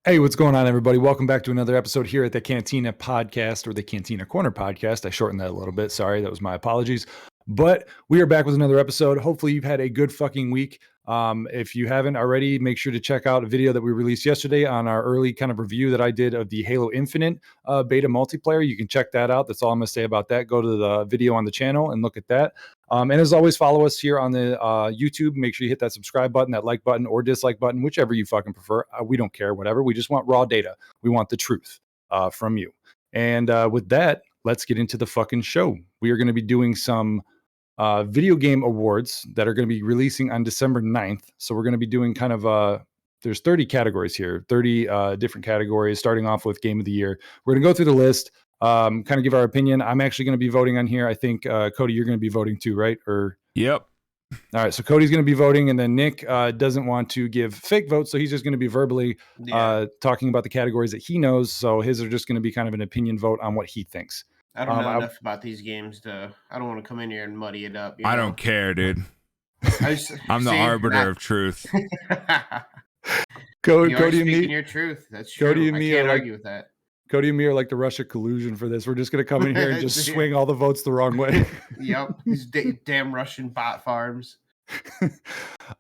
Hey, what's going on, everybody? Welcome back to another episode here at the Cantina podcast, or the Cantina Corner podcast. I shortened that a little bit. Sorry, that was my apologies. But we are back with another episode. Hopefully you've had a good fucking week. If you haven't already, make sure to check out a video that we released yesterday on our early kind of review that I did of the Halo Infinite beta multiplayer. You can check that out. That's all I'm going to say about that. Go to the video on the channel and look at that. And as always, follow us here on the YouTube. Make sure you hit that subscribe button, that like button, or dislike button, whichever you fucking prefer. We don't care, whatever. We just want raw data. We want the truth from you. And with that, let's get into the fucking show. We are going to be doing some video game awards that are going to be releasing on December 9th. So we're going to be doing kind of there's 30 categories here, 30 different categories, starting off with Game of the Year. We're going to go through the list. Kind of give our opinion. I'm actually going to be voting on here. I think Cody, you're going to be voting too, right? Or Yep. All right, so Cody's going to be voting, and then Nick doesn't want to give fake votes, so he's just going to be verbally talking about the categories that he knows. So his are just going to be kind of an opinion vote on what he thinks. I don't know enough about these games I don't want to come in here and muddy it up. I don't care, dude. I'm the arbiter of truth. Cody and me, your truth. That's true. Cody and me I can't argue with that. Cody and me are like the Russia collusion for this. We're just going to come in here and just swing all the votes the wrong way. Yep. These damn Russian bot farms.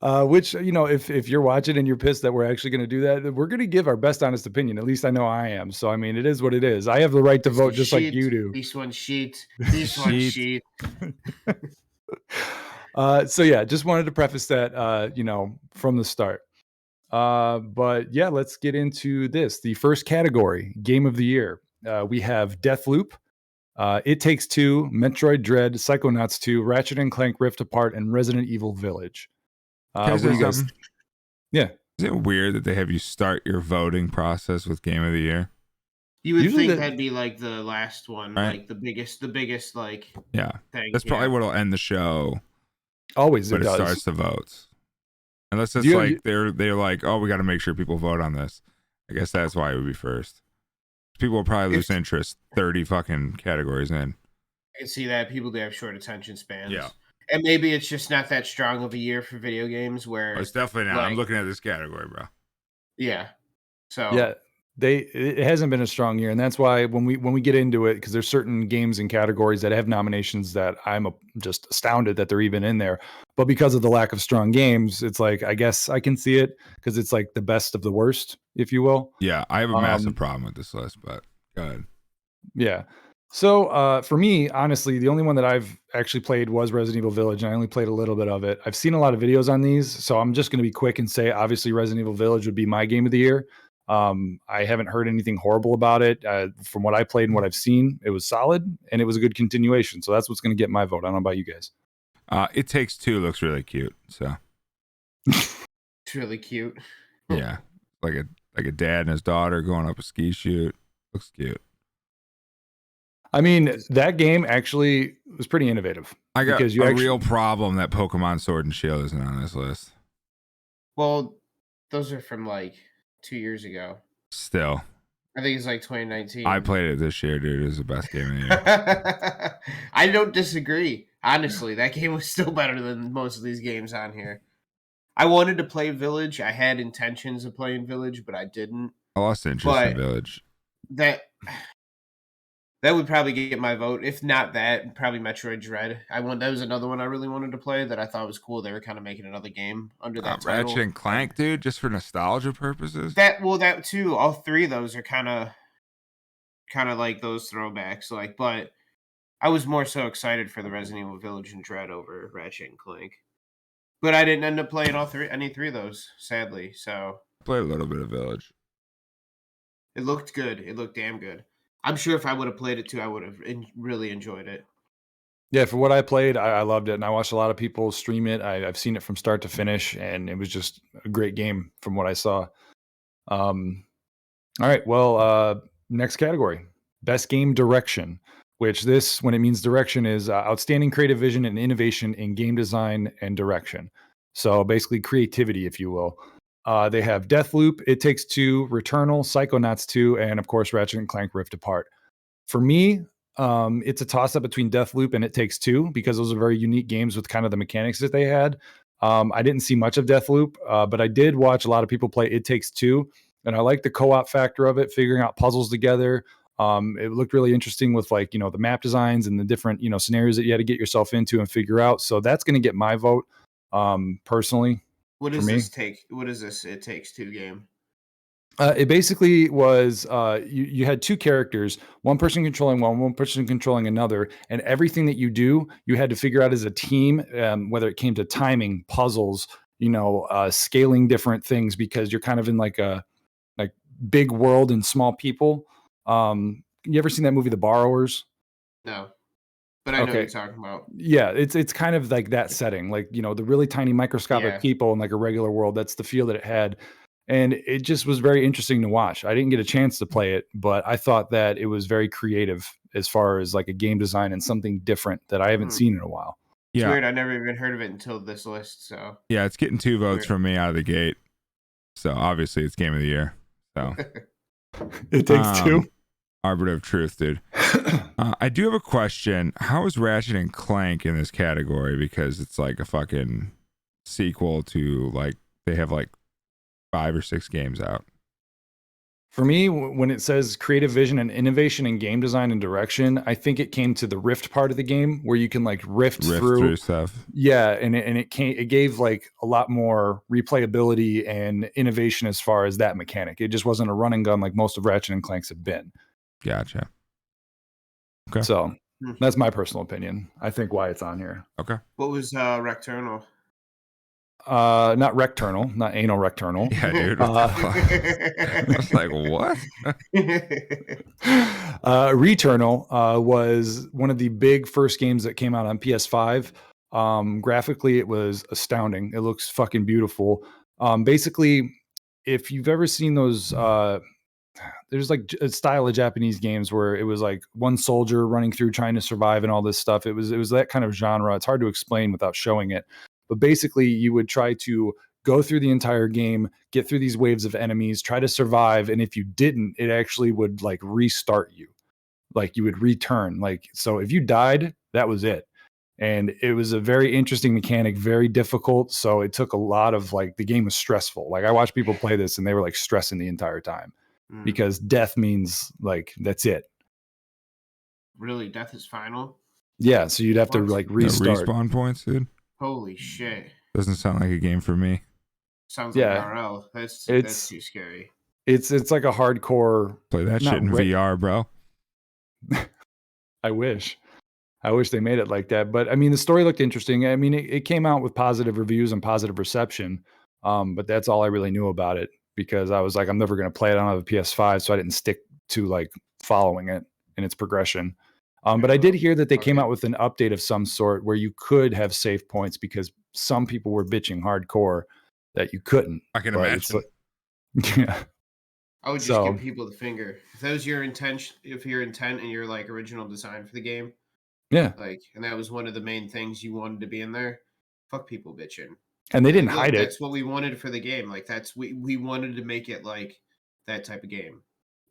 Which, you know, if you're watching and you're pissed that we're actually going to do that, we're going to give our best honest opinion. At least I know I am. So, I mean, it is what it is. I have the right to vote just like you do. This one sheet. This one sheet. So, yeah, just wanted to preface that, you know, from the start. But yeah, let's get into this. The first category, Game of the Year. We have Deathloop, It Takes Two, Metroid Dread, Psychonauts 2, Ratchet and Clank Rift Apart, and Resident Evil Village. What do you guys? Yeah. Is it weird that they have you start your voting process with Game of the Year? You would think that'd be like the last one, right? Like the biggest like thing. That's probably what'll end the show. Always, but it starts the votes. Unless it's like they're like, oh, we got to make sure people vote on this. I guess that's why it would be first. People will probably lose interest 30 fucking categories in. I can see that. People do have short attention spans. Yeah. And maybe it's just not that strong of a year for video games where... It's definitely not. Like, I'm looking at this category, bro. Yeah. So... Yeah. It hasn't been a strong year, and that's why when we get into it, because there's certain games and categories that have nominations that I'm just astounded that they're even in there. But because of the lack of strong games, it's like, I guess I can see it because it's like the best of the worst, if you will. Yeah, I have a massive problem with this list, but go ahead. Yeah. So for me, honestly, the only one that I've actually played was Resident Evil Village, and I only played a little bit of it. I've seen a lot of videos on these, so I'm just going to be quick and say, obviously, Resident Evil Village would be my game of the year. I haven't heard anything horrible about it. From what I played and what I've seen, it was solid and it was a good continuation. So that's what's going to get my vote. I don't know about you guys. It Takes Two looks really cute. So it's really cute. Yeah, like a dad and his daughter going up a ski chute. Looks cute. I mean, that game actually was pretty innovative. I got real problem that Pokemon Sword and Shield isn't on this list. Well, those are from like 2 years ago. Still, I think it's like 2019. I played it this year, dude. It was the best game of the year. I don't disagree. Honestly, that game was still better than most of these games on here. I wanted to play Village. I had intentions of playing Village, but I didn't. I lost interest in Village. That would probably get my vote. If not that, probably Metroid Dread. That was another one I really wanted to play that I thought was cool. They were kind of making another game under that title. Ratchet and Clank, dude, just for nostalgia purposes. That too. All three of those are kind of like those throwbacks. Like, but I was more so excited for the Resident Evil Village and Dread over Ratchet and Clank. But I didn't end up playing any three of those, sadly. So I played a little bit of Village. It looked good. It looked damn good. I'm sure if I would have played it too, I would have really enjoyed it. Yeah, for what I played, I loved it. And I watched a lot of people stream it. I've seen it from start to finish, and it was just a great game from what I saw. All right, well, next category, Best Game Direction, which this, when it means direction, is outstanding creative vision and innovation in game design and direction. So basically creativity, if you will. They have Deathloop, It Takes Two, Returnal, Psychonauts 2, and of course, Ratchet and Clank Rift Apart. For me, it's a toss-up between Deathloop and It Takes Two because those are very unique games with kind of the mechanics that they had. I didn't see much of Deathloop, but I did watch a lot of people play It Takes Two. and I like the co-op factor of it, figuring out puzzles together. It looked really interesting with like, the map designs and the different, scenarios that you had to get yourself into and figure out. So that's going to get my vote, personally. What for is me. this take? What is this It Takes Two game? It basically was you had two characters, one person controlling one person controlling another, and everything that you do, you had to figure out as a team, whether it came to timing, puzzles, scaling different things, because you're kind of in like a big world and small people. You ever seen that movie, The Borrowers? No, but I know what you're talking about. Yeah, it's kind of like that setting, like, the really tiny microscopic people in like a regular world. That's the feel that it had. And it just was very interesting to watch. I didn't get a chance to play it, but I thought that it was very creative as far as like a game design and something different that I haven't seen in a while. It's weird. I never even heard of it until this list. So yeah, it's getting 2 votes from me out of the gate. So obviously it's game of the year. So It Takes Two. Arbiter of truth, dude. I do have a question. How is Ratchet and Clank in this category? Because it's like a fucking sequel to, like, they have like 5 or 6 games out. For me, when it says creative vision and innovation in game design and direction, I think it came to the Rift part of the game where you can like rift through stuff. Yeah, and it gave like a lot more replayability and innovation as far as that mechanic. It just wasn't a run and gun like most of Ratchet and Clanks have been. Gotcha. Okay. So that's my personal opinion. I think why it's on here. Okay. What was Recturnal? Not Recturnal, not anal Recturnal. Yeah, dude. I was like, what? Returnal was one of the big first games that came out on PS5. Graphically, it was astounding. It looks fucking beautiful. Basically, if you've ever seen those, there's like a style of Japanese games where it was like one soldier running through trying to survive and all this stuff. It was that kind of genre. It's hard to explain without showing it. But basically, you would try to go through the entire game, get through these waves of enemies, try to survive. And if you didn't, it actually would like restart you. Like you would return. Like, so if you died, that was it. And it was a very interesting mechanic, very difficult. So it took a lot of like, the game was stressful. Like I watched people play this and they were like stressing the entire time because death means like, that's it. Really? Death is final? Yeah. So you'd have to like restart. Respawn points, dude. Holy shit. Doesn't sound like a game for me. Sounds like RL. That's too scary. It's like a hardcore. Play that shit in VR, bro. I wish they made it like that. But I mean, the story looked interesting. I mean, it came out with positive reviews and positive reception. But that's all I really knew about it because I was like, I'm never going to play it. I don't have a PS5, so I didn't stick to like following it in its progression. But I did hear that they came out with an update of some sort where you could have save points because some people were bitching hardcore that you couldn't. I can imagine. Yeah. I would just give people the finger. If that was your intention, if your intent and your like original design for the game, like, and that was one of the main things you wanted to be in there, fuck people bitching. And they didn't hide it. That's what we wanted for the game. Like we wanted to make it like that type of game.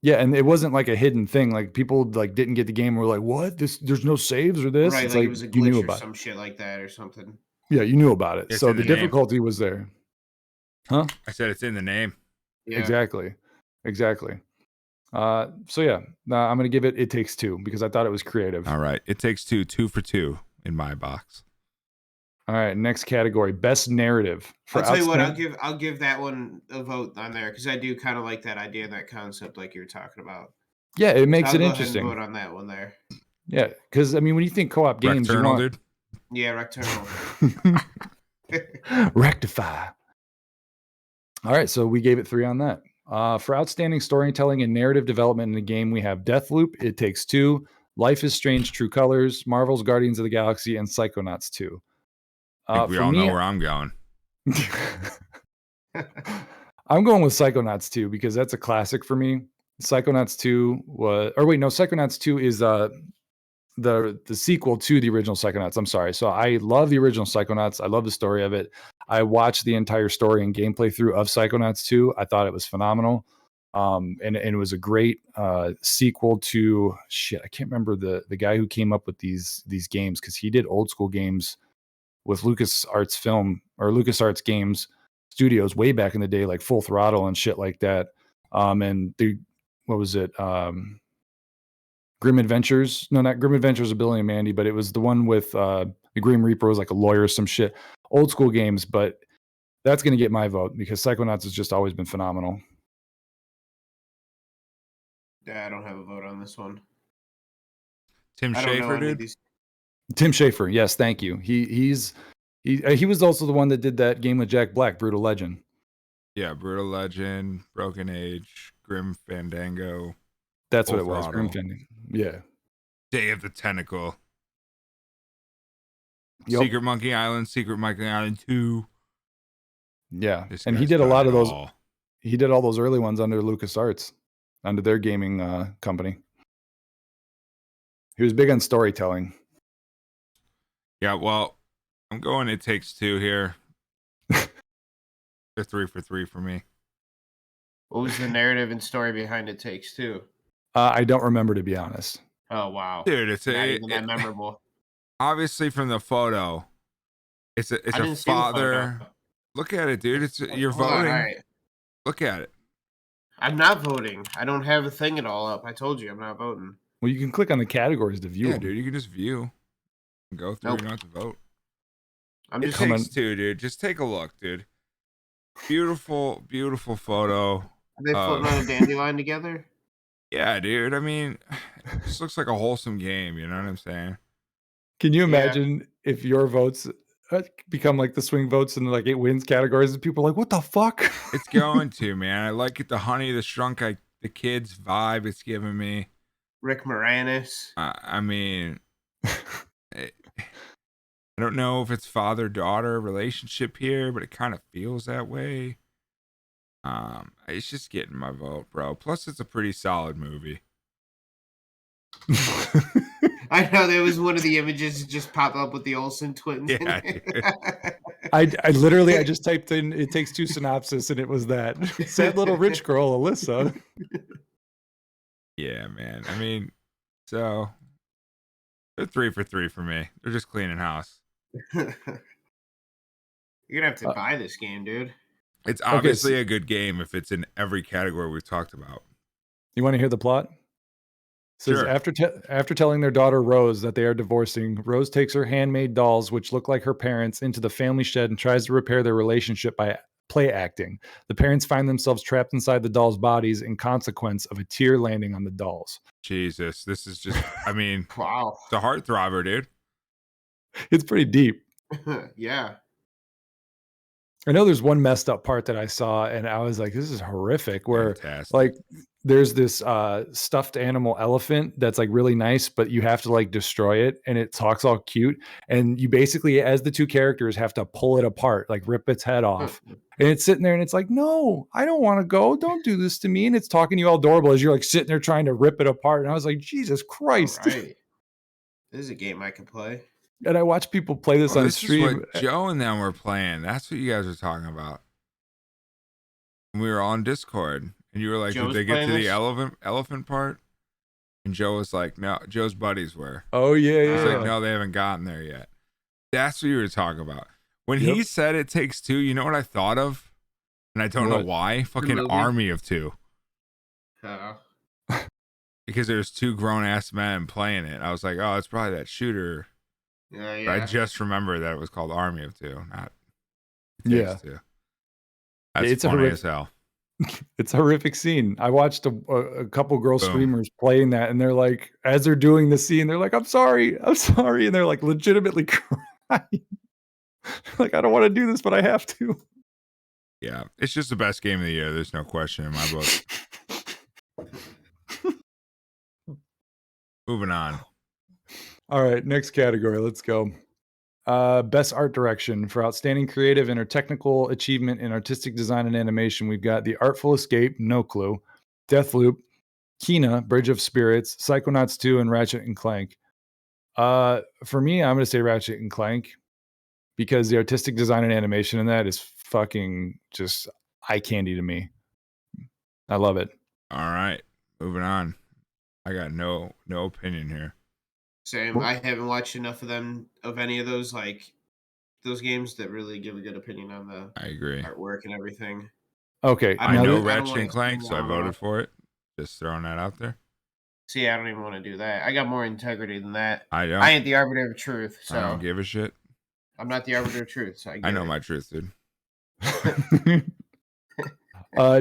Yeah, and it wasn't like a hidden thing. Like people like didn't get the game and were like, "What? There's no saves or this." Right, it's like like it was a glitch or some shit like that or something. Yeah, you knew about it. It's so the difficulty was there. Huh? I said it's in the name. Yeah. Exactly. So yeah, I'm gonna give it Takes Two because I thought it was creative. All right, It Takes Two, 2 for 2 in my box. All right, next category, best narrative. I'll tell you what, I'll give that one a vote on there because I do kind of like that idea, that concept, like you were talking about. Yeah, it makes it interesting. I'll go ahead and vote on that one there. Yeah, because I mean, when you think co-op games, Recturnal, dude. Yeah, Recturnal. Rectify. All right, so we gave it 3 on that. For outstanding storytelling and narrative development in the game, we have Deathloop, It Takes Two, Life is Strange: True Colors, Marvel's Guardians of the Galaxy, and Psychonauts 2. I think we all know where I'm going. I'm going with Psychonauts 2 because that's a classic for me. Psychonauts 2 was, or wait, no, Psychonauts 2 is the sequel to the original Psychonauts. I'm sorry. So I love the original Psychonauts. I love the story of it. I watched the entire story and gameplay through of Psychonauts 2. I thought it was phenomenal. And it was a great sequel to I can't remember the guy who came up with these games because he did old school games with LucasArts Games Studios way back in the day, like Full Throttle and shit like that. And what was it? Grim Adventures. No, not Grim Adventures of Billy and Mandy, but it was the one with the Grim Reaper was like a lawyer or some shit. Old school games, but that's going to get my vote because Psychonauts has just always been phenomenal. Yeah, I don't have a vote on this one. Tim I don't know Schafer, any of dude. these. Tim Schafer, yes, thank you. He was also the one that did that game with Jack Black, Brutal Legend. Yeah, Brutal Legend, Broken Age, Grim Fandango. That's Full what it was. Throttle. Grim Fandango. Yeah. Day of the Tentacle. Yep. Secret Monkey Island, Secret Monkey Island 2. Yeah. This And he guy's did a done lot it of those. all. He did all those early ones under LucasArts, under their gaming company. He was big on storytelling. Yeah, well, I'm going It Takes Two here. They're 3 for 3 for me. What was the narrative and story behind It Takes Two? I don't remember, to be honest. Oh wow, Dude, it's not even that memorable. Obviously from the photo. It's I a didn't see the father. photo. Look at it, dude. You're Hold on, voting. all right. Look at it. I'm not voting. I don't have a thing at all up. I told you I'm not voting. Well, you can click on the categories to view Yeah, them. dude, you can just view and go through. Nope. You don't have to vote. I'm It just Takes Two, dude. Just take a look, dude. Beautiful, beautiful photo. Are they floating on a dandelion together? Yeah, dude. I mean, it just looks like a wholesome game. You know what I'm saying? Can you Yeah. imagine if your votes become like the swing votes and like it wins categories and people are like, what the fuck? It's going to, man. I like it. The Honey, the Shrunk, the kids vibe it's giving me. Rick Moranis. I mean, I don't know if it's father-daughter relationship here, but it kind of feels that way. It's just getting my vote, bro. Plus, it's a pretty solid movie. I know there was one of the images that just popped up with the Olsen twins. Yeah, in dude. I literally just typed in It Takes Two synopsis and it was that sad little rich girl, Alyssa. Yeah, man. I mean, so they're 3 for 3 for me. They're just cleaning house. You're gonna have to buy this game, dude. It's obviously a good game if it's in every category we've talked about. You want to hear the plot? It says, Sure. after telling their daughter Rose that they are divorcing, Rose takes her handmade dolls, which look like her parents, into the family shed and tries to repair their relationship by play acting. The parents find themselves trapped inside the dolls' bodies in consequence of a tear landing on the dolls. Jesus, this is just, I mean, Wow. it's a heartthrobber, dude. It's pretty deep. Yeah. I know there's one messed up part that I saw and I was like, this is horrific, where Fantastic. like there's this stuffed animal elephant that's like really nice, but you have to like destroy it and it talks all cute. And you basically, as the two characters, have to pull it apart, like rip its head off. And it's sitting there and it's like, no, I don't want to go. Don't do this to me. And it's talking to you all adorable as you're like sitting there trying to rip it apart. And I was like, Jesus Christ. All right. This is a game I can play. And I watch people play this on this stream. is what Joe and them were playing. That's what you guys were talking about. And we were on Discord, and you were like, Joe's "Did they get to playing the this? elephant part?" And Joe was like, "No." Joe's buddies were. Oh yeah, He's yeah. like, "No, they haven't gotten there yet." That's what you were talking about. When Yep. he said It Takes Two, you know what I thought of? And I don't know What? why. Fucking movie? Army of Two. Uh, Because there's two grown ass men playing it. I was like, oh, it's probably that shooter. yeah. But I just remember that it was called Army of Two, not It Yeah. Takes Two. That's It's a funny horrific- as hell. It's a horrific scene. I watched a couple girl Boom. streamers playing that, and they're like, as they're doing the scene, they're like, I'm sorry, and they're like legitimately crying. Like, I don't want to do this, but I have to. Yeah, it's just the best game of the year. There's no question in my book. Moving on. All right, next category. Let's go. Best art direction for outstanding creative and or technical achievement in artistic design and animation. We've got The Artful Escape, no clue, Deathloop, Kina, Bridge of Spirits, Psychonauts 2, and Ratchet and Clank. For me, I'm gonna say Ratchet and Clank because the artistic design and animation in that is fucking just eye candy to me. I love it. All right, moving on. I got no opinion here. Same. I haven't watched enough of any of those those games that really give a good opinion on the I agree. artwork and everything. Okay, I I now know don't Ratchet wanna and Clank, spin so I that voted off. for it. Just throwing that out there. See, I don't even want to do that. I got more integrity than that. I I don't. ain't the arbiter of truth, I don't so give a shit. I'm not the arbiter of truth. So I I get know it. my truth, dude.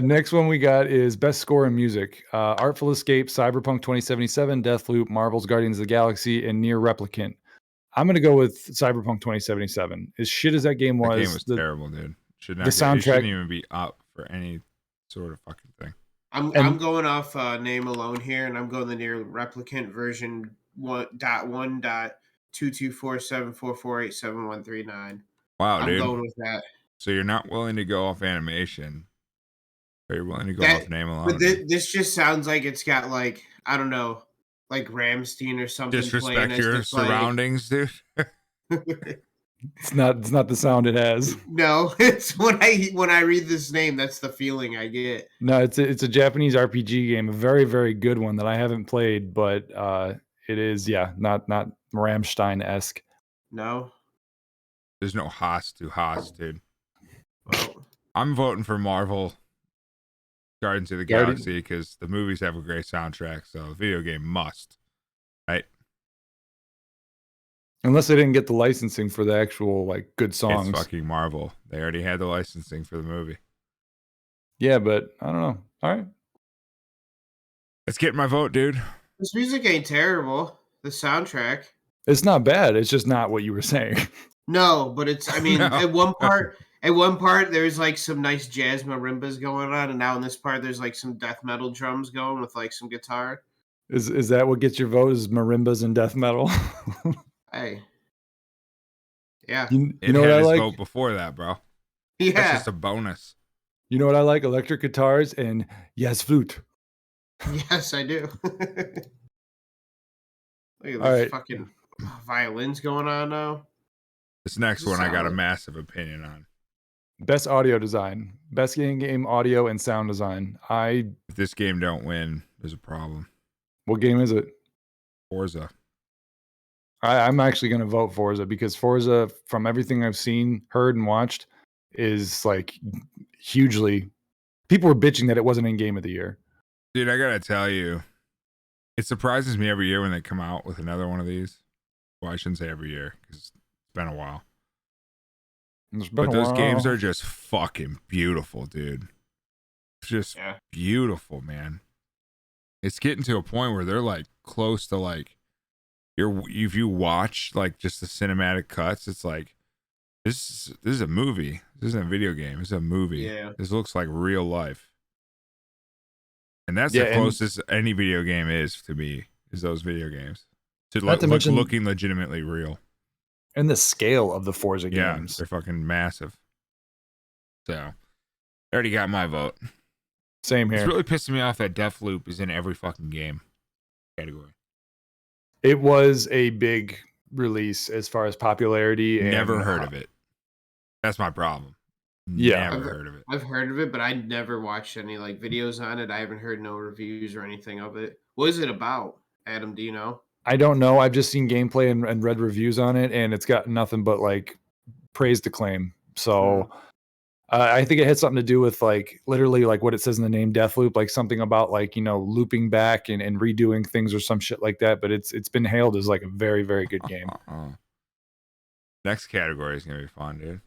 next one we got is best score in music. Artful Escape, Cyberpunk 2077, Deathloop, Marvel's Guardians of the Galaxy, and Near Replicant. I'm gonna go with Cyberpunk 2077. As shit as that game That game was, was the terrible, dude. Should the not get. It shouldn't soundtrack even be up for any sort of fucking thing. I'm and going off name alone here, and I'm going the near replicant version 1.1.22474487139. Wow, I'm dude. going with that. So you're not willing to go off animation, but you're willing to go That, off name but alone. this just sounds like it's got like I don't know, like Ramstein or something playing Disrespect as your just like. surroundings, dude. it's not the sound it has. No, it's when I read this name, that's the feeling I get. No, it's a Japanese RPG game, a very very good one that I haven't played, but it is not Rammstein-esque. No, There's no Haas to Haas, dude. well, I'm voting for Marvel Guardians of the Guardian- Galaxy because the movies have a great soundtrack, so the video game must. Right? Unless they didn't get the licensing for the actual like good songs. It's fucking Marvel. They already had the licensing for the movie. Yeah, but I don't know. All right. Let's get my vote, dude. this music ain't terrible. The soundtrack. It's not bad. It's just not what you were saying. No, but it's. I mean, No. at one part, there's like some nice jazz marimbas going on, and now in this part, there's like some death metal drums going with like some guitar. Is that what gets your vote? Is marimbas and death metal? Hey, yeah, you It know had what I his like? vote before that, bro. That's yeah, just a bonus. You know what I like? Electric guitars and yes, flute. yes, I do. Look at All these right. fucking violins going on now. This next Does it one I sound got a like- massive opinion on. Best audio design, best game audio and sound design. If this game don't win, there's a problem. What game is it? Forza. I'm actually going to vote Forza because Forza, from everything I've seen, heard, and watched, is like hugely. People were bitching that it wasn't in Game of the Year. Dude, I gotta tell you, it surprises me every year when they come out with another one of these. Well, I shouldn't say every year because it's been a while. It's been But a those games while. are just fucking beautiful, dude. It's just Yeah. beautiful, man. It's getting to a point where they're like close to like if you watch like just the cinematic cuts, it's like this is a movie. This isn't a video game. It's a movie. Yeah. This looks like real life. And that's Yeah, the and- closest any video game is to me, is those video games. To Not to mention- looking legitimately real. And the scale of the Forza Yeah, games. they're fucking massive. So, I already got my vote. Same here. It's really pissing me off that Deathloop is in every fucking game category. It was a big release as far as popularity. Never and, heard of it. That's my problem. Yeah. Never heard of it. I've heard of it, but I never watched any like videos on it. I haven't heard no reviews or anything of it. What is it about, Adam? Do you know? I don't know. I've just seen gameplay and read reviews on it, and it's got nothing but like praise to claim. So I think it had something to do with like literally like what it says in the name Deathloop, like something about like, looping back and redoing things or some shit like that. But it's been hailed as like a very, very good game. Next category is going to be fun, dude.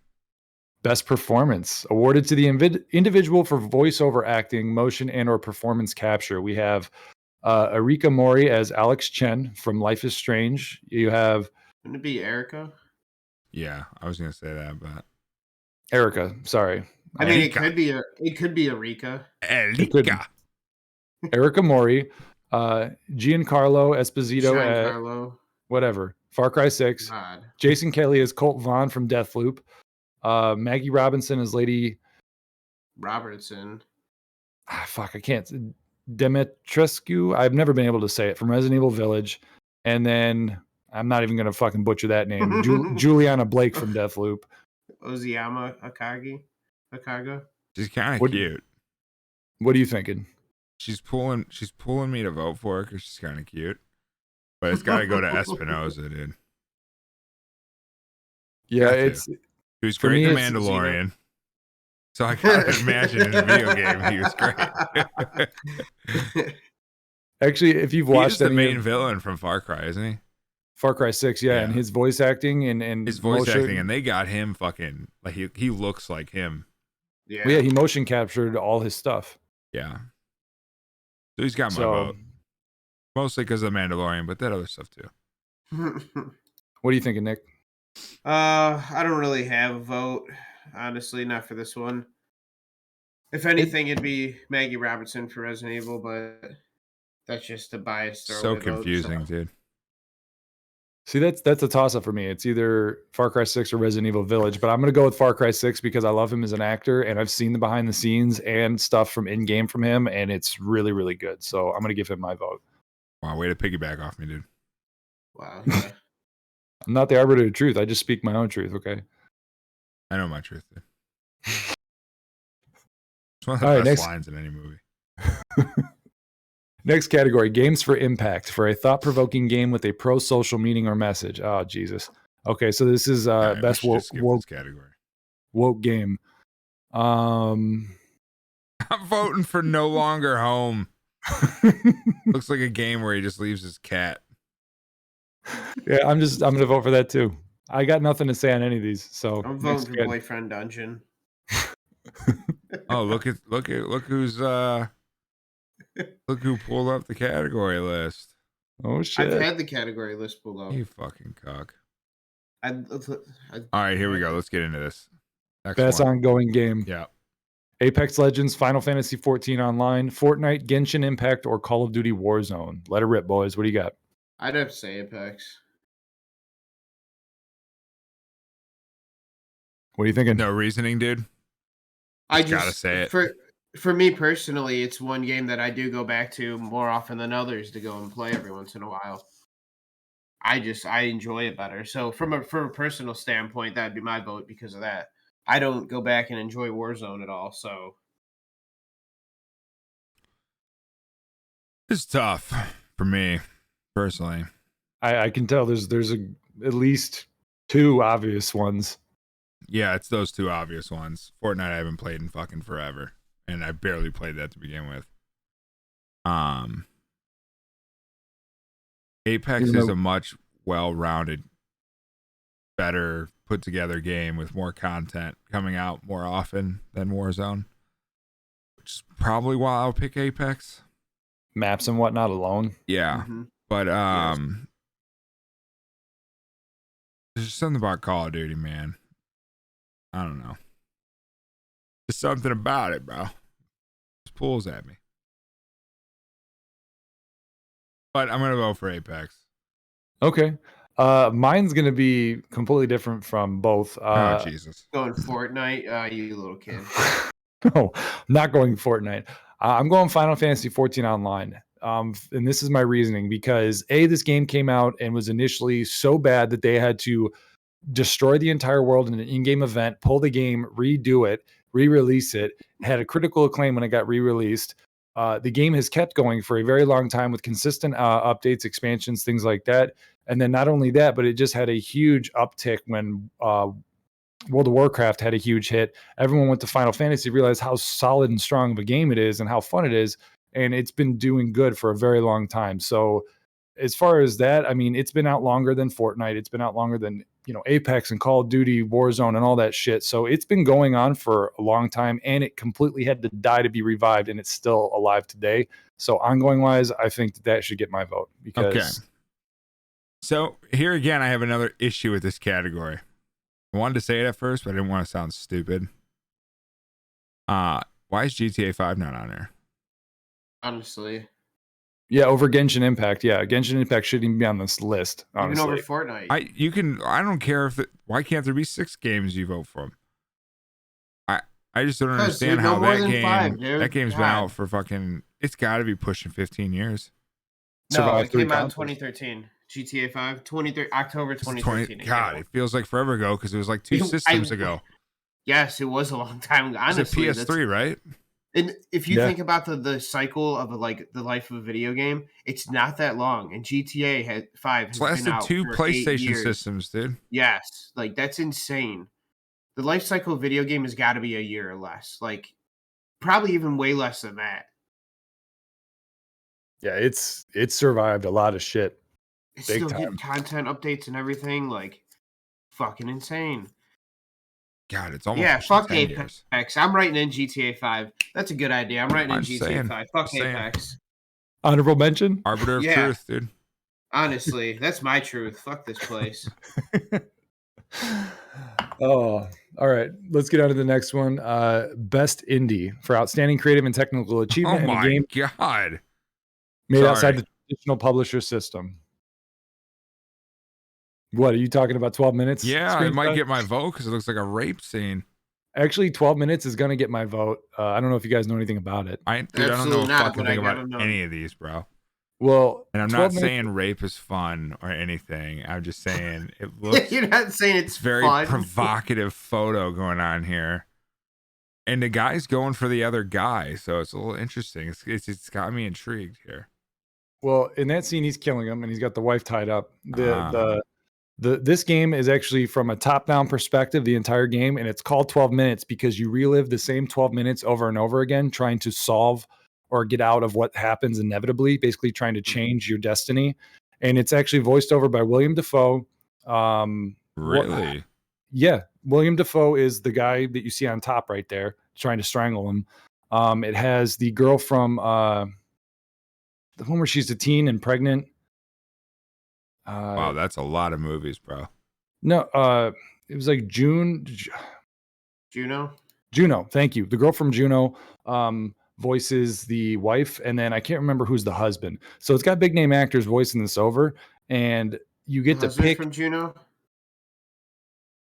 Best performance awarded to the individual for voiceover acting, motion, and or performance capture. We have Erika Mori as Alex Chen from Life is Strange. You have Wouldn't it be Erica? Yeah, I was going to say that, but Erica. Sorry, I mean, Erika. it could be Erika. Elika. Erica Mori, Giancarlo Esposito at Giancarlo. whatever Far Cry 6. God. Jason Kelly as Colt Vaughn from Deathloop. Maggie Robinson as Lady. Robertson. Fuck, I can't. Demetrescu. I've never been able to say it, from Resident Evil Village. And then I'm not even going to fucking butcher that name. Juliana Blake from Deathloop. Ozuyama Akaga. She's kind of What- cute. What are you thinking? She's pulling me to vote for her because she's kind of cute. But it's got to go to Espinosa, dude. Yeah, Got to. it's He was For great me, in The it's Mandalorian. So I gotta imagine in a video game he was great. Actually, if you've He watched is the any main of villain from Far Cry, isn't he? Far Cry 6, yeah, and Yeah. his voice acting and His voice motion, acting, and they got him fucking like he looks like him. Yeah. well, yeah, he motion captured all his stuff. Yeah. So he's got my So, vote. Mostly because of the Mandalorian, but that other stuff too. what are you thinking, Nick? I don't really have a vote, honestly, not for this one. If anything, it'd be Maggie Robertson for Resident Evil, but that's just a biased So throwaway confusing, vote, dude. See, that's a toss up for me. It's either Far Cry 6 or Resident Evil Village, but I'm going to go with Far Cry 6 because I love him as an actor and I've seen the behind the scenes and stuff from in game from him, and it's really, really good. So I'm going to give him my vote. Wow, way to piggyback off me, dude. Wow, yeah. I'm not the arbiter of truth. I just speak my own truth. Okay. I know my truth, dude. It's one of the All right, best next. lines in any movie. Next category, games for impact, for a thought-provoking game with a pro-social meaning or message. Oh, Jesus. Okay, so this is All right, we best should just skip woke this category. game. I'm voting for No Longer Home. Looks like a game where he just leaves his cat. Yeah, I'm gonna vote for that too. I got nothing to say on any of these. So I'm next voting for cat- Boyfriend Dungeon. Oh, look who's look who pulled up the category list. Oh shit. I've had the category list pulled up. You fucking cock. I, All right, here we go. Let's get into this. Next Best one. ongoing game. Yeah. Apex Legends, Final Fantasy 14 Online, Fortnite, Genshin Impact, or Call of Duty Warzone. Let it rip, boys. What do you got? I'd have to say Apex. What are you thinking? No reasoning, dude. I Just gotta say it. For me personally, it's one game that I do go back to more often than others to go and play every once in a while. I enjoy it better. So from a personal standpoint, that'd be my vote because of that. I don't go back and enjoy Warzone at all. So It's tough for me personally. I can tell there's at least two obvious ones. Yeah, it's those two obvious ones. Fortnite I haven't played in fucking forever, and I barely played that to begin with. Apex is a much well-rounded, better put together game with more content coming out more often than Warzone, which is probably why I'll pick Apex. Maps and whatnot alone. Yeah, but Yes. there's just something about Call of Duty, man. I don't know. There's something about it, bro. Just pulls at me. But I'm gonna vote for Apex. Okay. Mine's gonna be completely different from both. Oh Jesus. Going Fortnite, you little kid. No, I'm not going Fortnite. I'm going Final Fantasy 14 Online. And this is my reasoning because this game came out and was initially so bad that they had to destroy the entire world in an in-game event, pull the game, redo it, re-release it. Had a critical acclaim when it got re-released. The game has kept going for a very long time with consistent updates, expansions, things like that. And then not only that, but it just had a huge uptick when World of Warcraft had a huge hit. Everyone went to Final Fantasy, realized how solid and strong of a game it is and how fun it is. And it's been doing good for a very long time. So as far as that, I mean, it's been out longer than Fortnite. It's been out longer than, Apex and Call of Duty, Warzone, and all that shit. So it's been going on for a long time, and it completely had to die to be revived, and it's still alive today. So ongoing wise, I think that should get my vote because. Okay. So here again, I have another issue with this category. I wanted to say it at first, but I didn't want to sound stupid. Why is GTA 5 not on there? Honestly, Yeah, over Genshin Impact. Yeah, Genshin Impact shouldn't even be on this list. Honestly. even over Fortnite. I don't care why can't there be 6 games you vote for? I just don't understand dude, how no more that than game 5, dude. that game's been God. out for fucking. It's got to be pushing 15 years. No, Survived it 3 came out in consoles. 2013. GTA 5, October 2013. God, it feels like forever ago because it was like 2 systems ago. Yes, it was a long time ago. Honestly, It's a PS3, right? And if you Yeah. think about the cycle of the life of a video game, it's not that long. And GTA 5 has It's been lasted out 2 for 8 PlayStation years. systems, dude. Yes, like that's insane. the life cycle of video game has got to be a year or less. Like, probably even way less than that. Yeah, it's survived a lot of shit. It's Big still time. getting content updates and everything. Like, fucking insane. God, it's almost Yeah, fuck 10 years. Apex. I'm writing in GTA 5. That's a good idea. I'm writing in GTA 5. Fuck Apex. Honorable mention? Arbiter of Yeah. truth, dude. Honestly, that's my truth. Fuck this place. Oh, all right. Let's get on to the next one. Best indie for outstanding creative and technical Oh achievement in a my game God. made Sorry. outside the traditional publisher system. What are you talking about? 12 minutes? Yeah, it might screenshot? get my vote because it looks like a rape scene. Actually, 12 minutes is going to get my vote. I don't know if you guys know anything about it. I don't know a Absolutely not, fucking but I thing gotta about know. any of these, bro. Well, And I'm 12 not minutes, saying rape is fun or anything. I'm just saying it looks You're not saying it's very fun. provocative photo going on here. And the guy's going for the other guy, so it's a little interesting. It's got me intrigued here. well, in that scene, he's killing him and he's got the wife tied up. Ah. This game is actually from a top-down perspective, the entire game, and it's called 12 minutes because you relive the same 12 minutes over and over again, trying to solve or get out of what happens inevitably, basically trying to change your destiny. And it's actually voiced over by William Dafoe. Really? Yeah, William Dafoe is the guy that you see on top right there, trying to strangle him. It has the girl from the one where she's a teen and pregnant. Wow, that's a lot of movies, bro. No, it was like Juno. Thank you. The girl from Juno voices the wife, and then I can't remember who's the husband. So it's got big name actors voicing this over, and you get to pick. From Juno?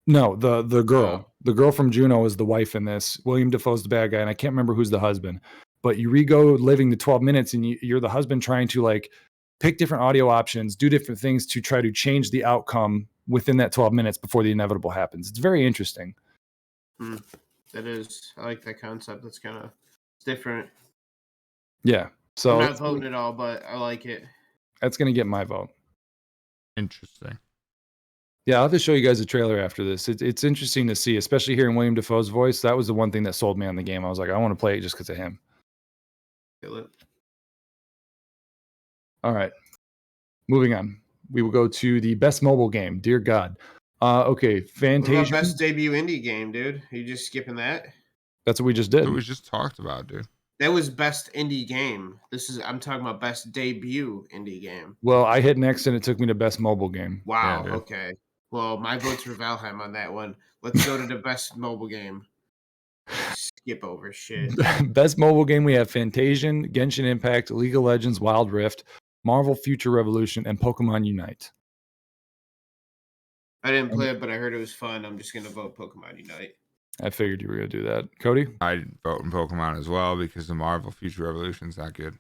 No, the girl. Oh. The girl from Juno is the wife in this. William Dafoe's the bad guy, and I can't remember who's the husband. But you re-go living the 12 minutes, and you're the husband trying to like pick different audio options, do different things to try to change the outcome within that 12 minutes before the inevitable happens. It's very interesting. That is. I like that concept. That's kind of different. Yeah. So I'm not voting at all, but I like it. That's going to get my vote. Interesting. Yeah, I'll have to show you guys a trailer after this. It's interesting to see, especially hearing William Dafoe's voice. That was the one thing that sold me on the game. I was like, I want to play it just because of him. Feel it. All right. Moving on. We will go to the best mobile game. Dear God. Okay, Fantasia. Best debut indie game, dude. Are you just skipping that? That's what we just did. That's what we just talked about, dude. That was best indie game. I'm talking about best debut indie game. Well, I hit next and it took me to best mobile game. Wow. Yeah, okay. Well, my vote's for Valheim on that one. Let's go to the best mobile game. Skip over shit. Best mobile game, we have Fantasian, Genshin Impact, League of Legends, Wild Rift, Marvel Future Revolution, and Pokemon Unite. I didn't play it, but I heard it was fun. I'm just going to vote Pokemon Unite. I figured you were going to do that. Cody? I'd vote in Pokemon as well because the Marvel Future Revolution's not good.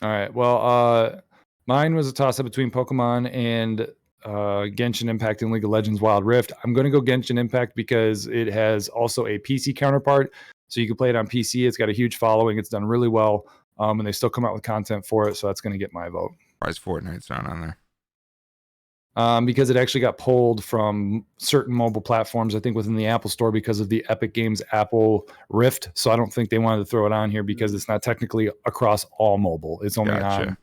All right. Well, mine was a toss-up between Pokemon and Genshin Impact and League of Legends Wild Rift. I'm going to go Genshin Impact because it has also a PC counterpart. So you can play it on PC. It's got a huge following. It's done really well. And they still come out with content for it. So that's going to get my vote. Why is Fortnite's not on there? Because it actually got pulled from certain mobile platforms, I think within the Apple Store because of the Epic Games Apple Rift. So I don't think they wanted to throw it on here because it's not technically across all mobile. It's only on.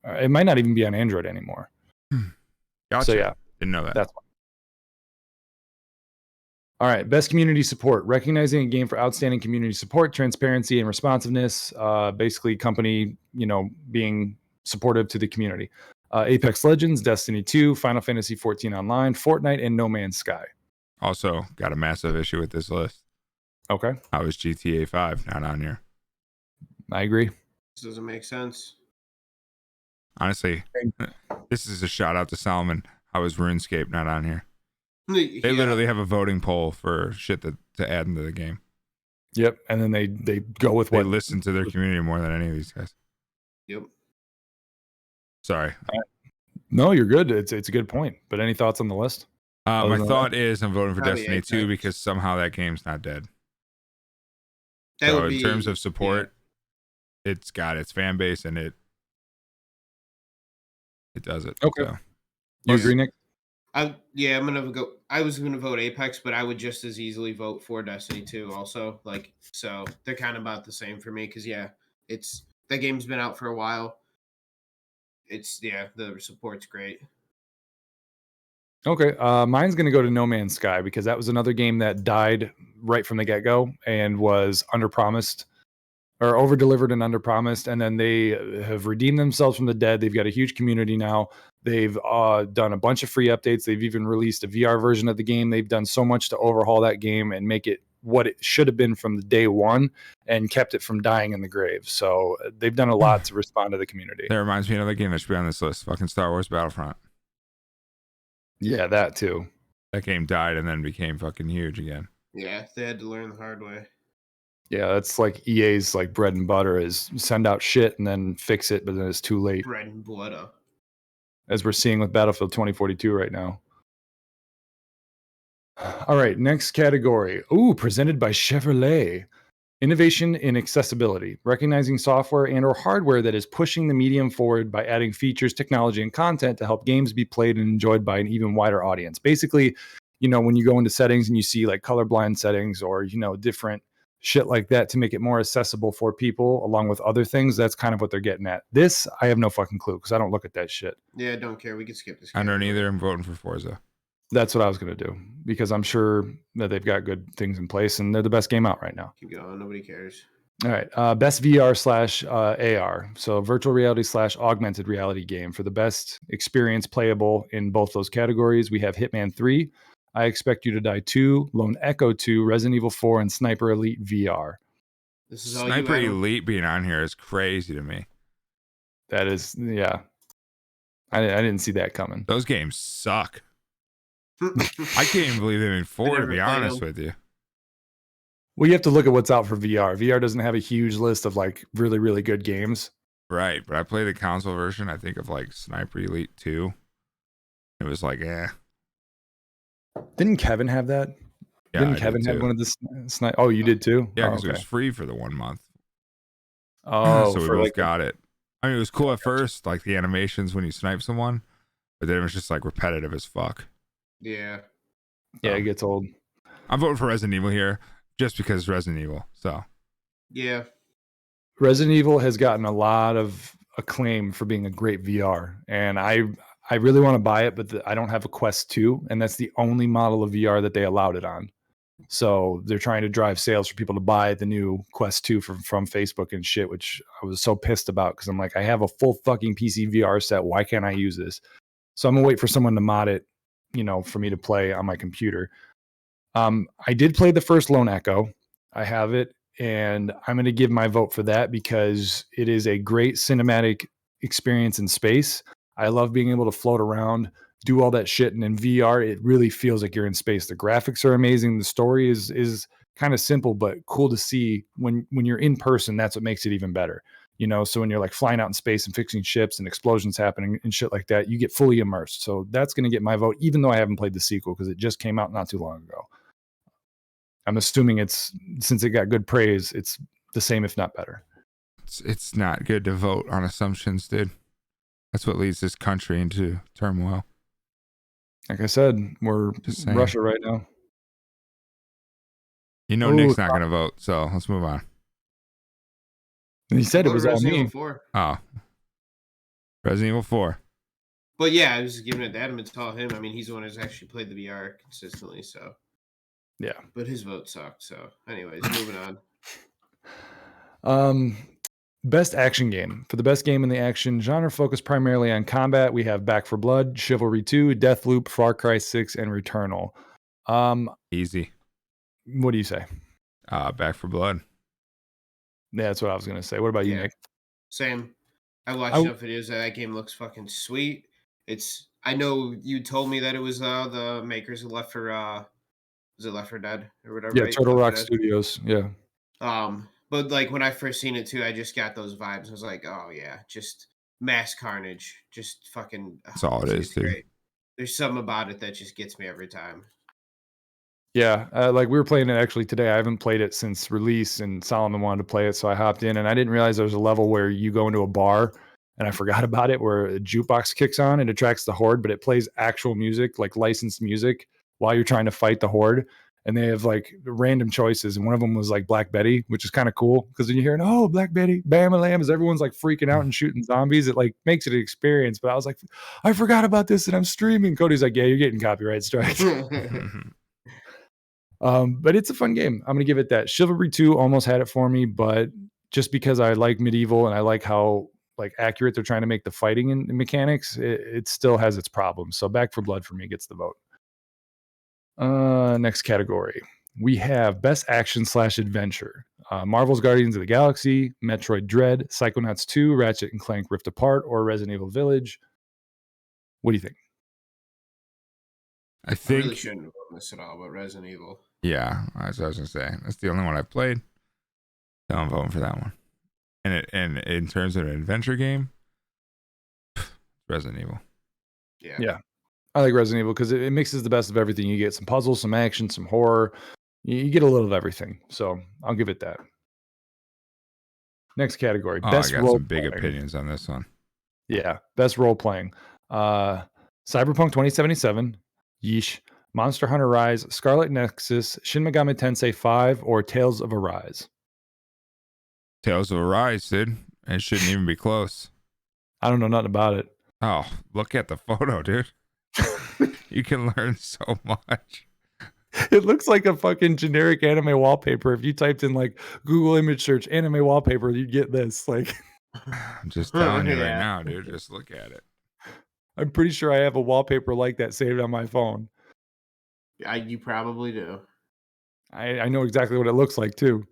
It might not even be on Android anymore. Gotcha. So yeah, didn't know that. That's one. All right, best community support. Recognizing a game for outstanding community support, transparency, and responsiveness. Basically, company being supportive to the community. Apex Legends, Destiny 2, Final Fantasy 14 Online, Fortnite, and No Man's Sky. Also, got a massive issue with this list. Okay. How is GTA 5 not on here? I agree. This doesn't make sense. Honestly, this is a shout out to Solomon. How is RuneScape not on here? They literally have a voting poll for shit to add into the game. Yep. And then they go with what? They listen to their community more than any of these guys. Yep. Sorry. No, you're good. It's a good point. But any thoughts on the list? My thought is I'm voting for Probably Destiny 2 Apex. because somehow that game's not dead. That So would in be, terms of support, it's got its fan base and it does it. Okay. So. You agree, Nick? I'm gonna go. I was gonna vote Apex, but I would just as easily vote for Destiny 2 also. Like, so they're kind of about the same for me because it's that game's been out for a while. The support's great. Okay, mine's gonna go to No Man's Sky because that was another game that died right from the get go and was underpromised or over delivered and underpromised, and then they have redeemed themselves from the dead. They've got a huge community now. They've done a bunch of free updates. They've even released a VR version of the game. They've done so much to overhaul that game and make it what it should have been from the day one, and kept it from dying in the grave. So they've done a lot to respond to the community. That reminds me of another game that should be on this list. Fucking Star Wars Battlefront. Yeah, that too. That game died and then became fucking huge again. Yeah, they had to learn the hard way. Yeah, that's like EA's like bread and butter is send out shit and then fix it, but then it's too late. Bread and butter. As we're seeing with Battlefield 2042 right now. All right, next category. Ooh, presented by Chevrolet. Innovation in accessibility, recognizing software and or hardware that is pushing the medium forward by adding features, technology, and content to help games be played and enjoyed by an even wider audience. Basically, when you go into settings and you see like colorblind settings or, different shit like that to make it more accessible for people along with other things, that's kind of what they're getting at. This, I have no fucking clue because I don't look at that shit. Yeah, I don't care. We can skip this. I don't either. I'm voting for Forza. That's what I was going to do because I'm sure that they've got good things in place and they're the best game out right now. Keep going. Nobody cares. All right. Best VR/AR. So virtual reality/augmented reality game. For the best experience playable in both those categories, we have Hitman 3, I Expect You to Die 2, Lone Echo 2, Resident Evil 4, and Sniper Elite VR. This is all Sniper you, Elite being on here is crazy to me. That is, yeah. I didn't see that coming. Those games suck. I can't even believe they're in 4, to be honest with you. Well, you have to look at what's out for VR. VR doesn't have a huge list of like really, really good games. Right, but I played the console version, I think, of like Sniper Elite 2. It was like, Didn't Kevin have that? Yeah, Didn't Kevin have one of the sniper? Oh, you did too? Yeah, because it was free for the 1 month. Oh, so we both got it. I mean, it was cool at first, like the animations when you snipe someone, but then it was just like repetitive as fuck. Yeah. Yeah, it gets old. I'm voting for Resident Evil here just because it's Resident Evil. So yeah, Resident Evil has gotten a lot of acclaim for being a great VR, and I really want to buy it, but I don't have a Quest 2, and that's the only model of VR that they allowed it on. So they're trying to drive sales for people to buy the new Quest 2 from Facebook and shit, which I was so pissed about because I'm like, I have a full fucking PC VR set. Why can't I use this? So I'm gonna wait for someone to mod it, for me to play on my computer. I did play the first Lone Echo. I have it, and I'm going to give my vote for that because it is a great cinematic experience in space. I love being able to float around, do all that shit, and in VR, it really feels like you're in space. The graphics are amazing. The story is kind of simple, but cool to see when you're in person. That's what makes it even better. So when you're like flying out in space and fixing ships and explosions happening and shit like that, you get fully immersed. So that's going to get my vote, even though I haven't played the sequel because it just came out not too long ago. I'm assuming since it got good praise, it's the same, if not better. It's not good to vote on assumptions, dude. That's what leads this country into turmoil. Like I said, we're Russia right now. Nick's not going to vote, so let's move on. He said it was all me. Evil 4. Oh. Resident Evil 4. But yeah, I was giving it to Adam. It's all him. I mean, he's the one who's actually played the VR consistently, so. Yeah. But his vote sucked, so anyways, moving on. Best action game. For the best game in the action genre focused primarily on combat, we have Back 4 Blood, Chivalry 2, Deathloop, Far Cry 6, and Returnal. Easy. What do you say? Back 4 Blood. Yeah, that's what I was going to say. What about you, Nick? Same. I watched enough videos that game looks fucking sweet. I know you told me that it was the makers of Left 4 was it Left 4 Dead or whatever? Yeah, right? Turtle Rock Studios. Yeah. But like when I first seen it too, I just got those vibes. I was like, oh yeah, just mass carnage, just fucking. That's all it is, dude. Great. There's something about it that just gets me every time. Yeah, like we were playing it actually today. I haven't played it since release, and Solomon wanted to play it, so I hopped in, and I didn't realize there was a level where you go into a bar, and I forgot about it, where a jukebox kicks on and attracts the horde, but it plays actual music, like licensed music, while you're trying to fight the horde. And they have like random choices. And one of them was like Black Betty, which is kind of cool because when you hear, oh, Black Betty, bam, lamb, as everyone's like freaking out and shooting zombies, it like makes it an experience. But I was like, I forgot about this and I'm streaming. Cody's like, yeah, you're getting copyright strikes. But it's a fun game. I'm going to give it that. Chivalry 2 almost had it for me, but just because I like medieval and I like how like accurate they're trying to make the fighting and mechanics, it still has its problems. So Back 4 Blood for me gets the vote. Next category. We have Best Action / Adventure. Marvel's Guardians of the Galaxy, Metroid Dread, Psychonauts 2, Ratchet and Clank Rift Apart, or Resident Evil Village. What do you think? I really shouldn't have voted this at all, but Resident Evil. Yeah, that's what I was gonna say. That's the only one I've played. So I'm voting for that one. And in terms of an adventure game, Resident Evil. Yeah. I like Resident Evil because it mixes the best of everything. You get some puzzles, some action, some horror. You get a little of everything. So I'll give it that. Next category. Oh, Best I got role some big playing. opinions on this one. Yeah. Best role playing. Cyberpunk 2077, Yeesh, Monster Hunter Rise, Scarlet Nexus, Shin Megami Tensei 5, or Tales of Arise. Tales of Arise, dude. It shouldn't even be close. I don't know nothing about it. Oh, look at the photo, dude. You can learn so much. It looks like a fucking generic anime wallpaper. If you typed in like Google image search anime wallpaper, you'd get this. Like, I'm just telling you right now, dude. Just look at it. I'm pretty sure I have a wallpaper like that saved on my phone. You probably do. I know exactly what it looks like too.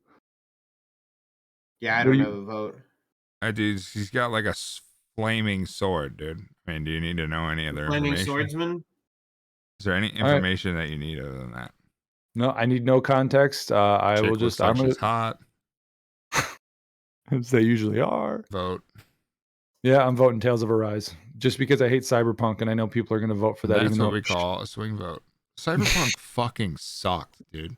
Yeah, I don't know the vote. Dude, he's got like a flaming sword, dude. I mean, do you need to know any other Flaming information? swordsman? Is there any information that you need other than that? No, I need no context. I will just. I'm gonna, hot. as they usually are. Vote. Yeah, I'm voting Tales of Arise just because I hate Cyberpunk and I know people are going to vote for that. That's even what though we call a swing vote. Cyberpunk fucking sucked, dude.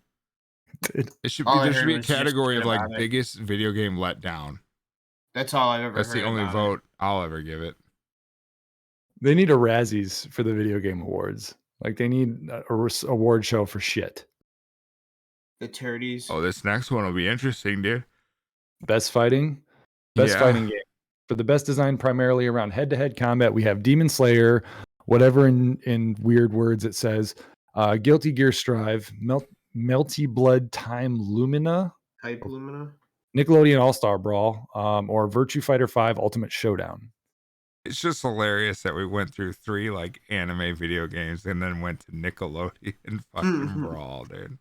It should be. There should be a category of like biggest video game letdown. That's all I've ever heard. That's the only vote I'll ever give it. They need a Razzies for the video game awards. Like they need a award show for shit. The turdies. Oh, this next one will be interesting, dude. Best fighting fighting game. For the best design primarily around head-to-head combat, we have Demon Slayer, whatever in weird words it says, Guilty Gear Strive, Melty Blood Time Lumina, Hype Lumina, Nickelodeon All-Star Brawl, or Virtua Fighter 5 Ultimate Showdown. It's just hilarious that we went through 3 like anime video games and then went to Nickelodeon fucking Brawl, dude.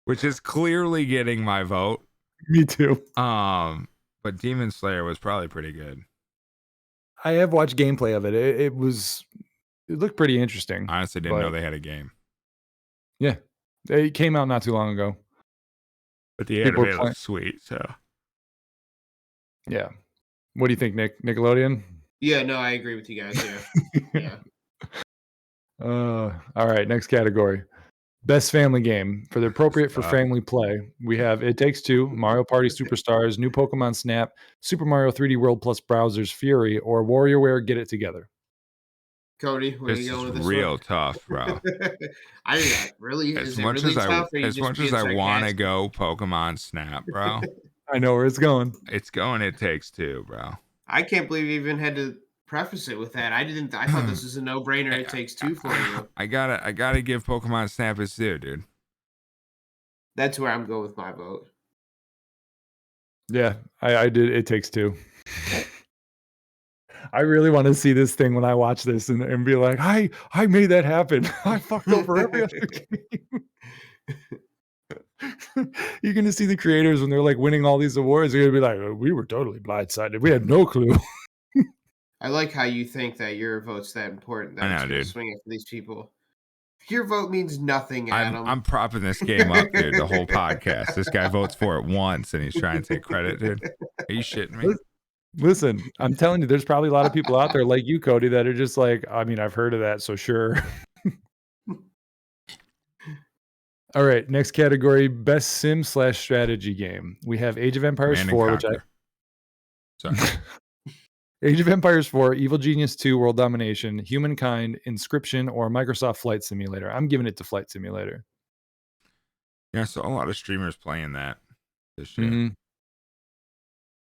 Which is clearly getting my vote. Me too. But Demon Slayer was probably pretty good. I have watched gameplay of it. It looked pretty interesting. Honestly, didn't know they had a game. Yeah, it came out not too long ago. But the anime looks sweet, so. Yeah. What do you think, Nick? Nickelodeon? Yeah, no, I agree with you guys. Yeah. All right, next category. Best family game. For the appropriate for family play, we have It Takes Two, Mario Party Superstars, New Pokemon Snap, Super Mario 3D World plus Browser's Fury, or WarioWare Get It Together. Cody, where this are you going is with this real one? tough, bro. Really, as much as I want to go Pokemon Snap, bro. I know where it's going. It's going It Takes Two, bro. I can't believe you even had to preface it with that. I thought this was a no-brainer. It Takes Two for you. I gotta give Pokemon Snap its due, dude. That's where I'm going with my vote. Yeah, I did. It Takes Two. I really want to see this thing when I watch this and be like, I made that happen. I fucked over every other game. You're going to see the creators when they're like winning all these awards. They're going to be like, oh, we were totally blindsided. We had no clue. I like how you think that your vote's that important. That I know, dude. Swing it for these people. Your vote means nothing, Adam. I'm propping this game up, dude, the whole podcast. This guy votes for it once and he's trying to take credit, dude. Are you shitting me? Listen, I'm telling you, there's probably a lot of people out there like you, Cody, that are just like, I mean, I've heard of that, so sure. All right, next category, best sim / strategy game. We have Age of Empires 4, which Sorry. Age of Empires 4, Evil Genius 2, World Domination, Humankind, Inscription, or Microsoft Flight Simulator. I'm giving it to Flight Simulator. Yeah, so a lot of streamers playing that this year. Mm-hmm.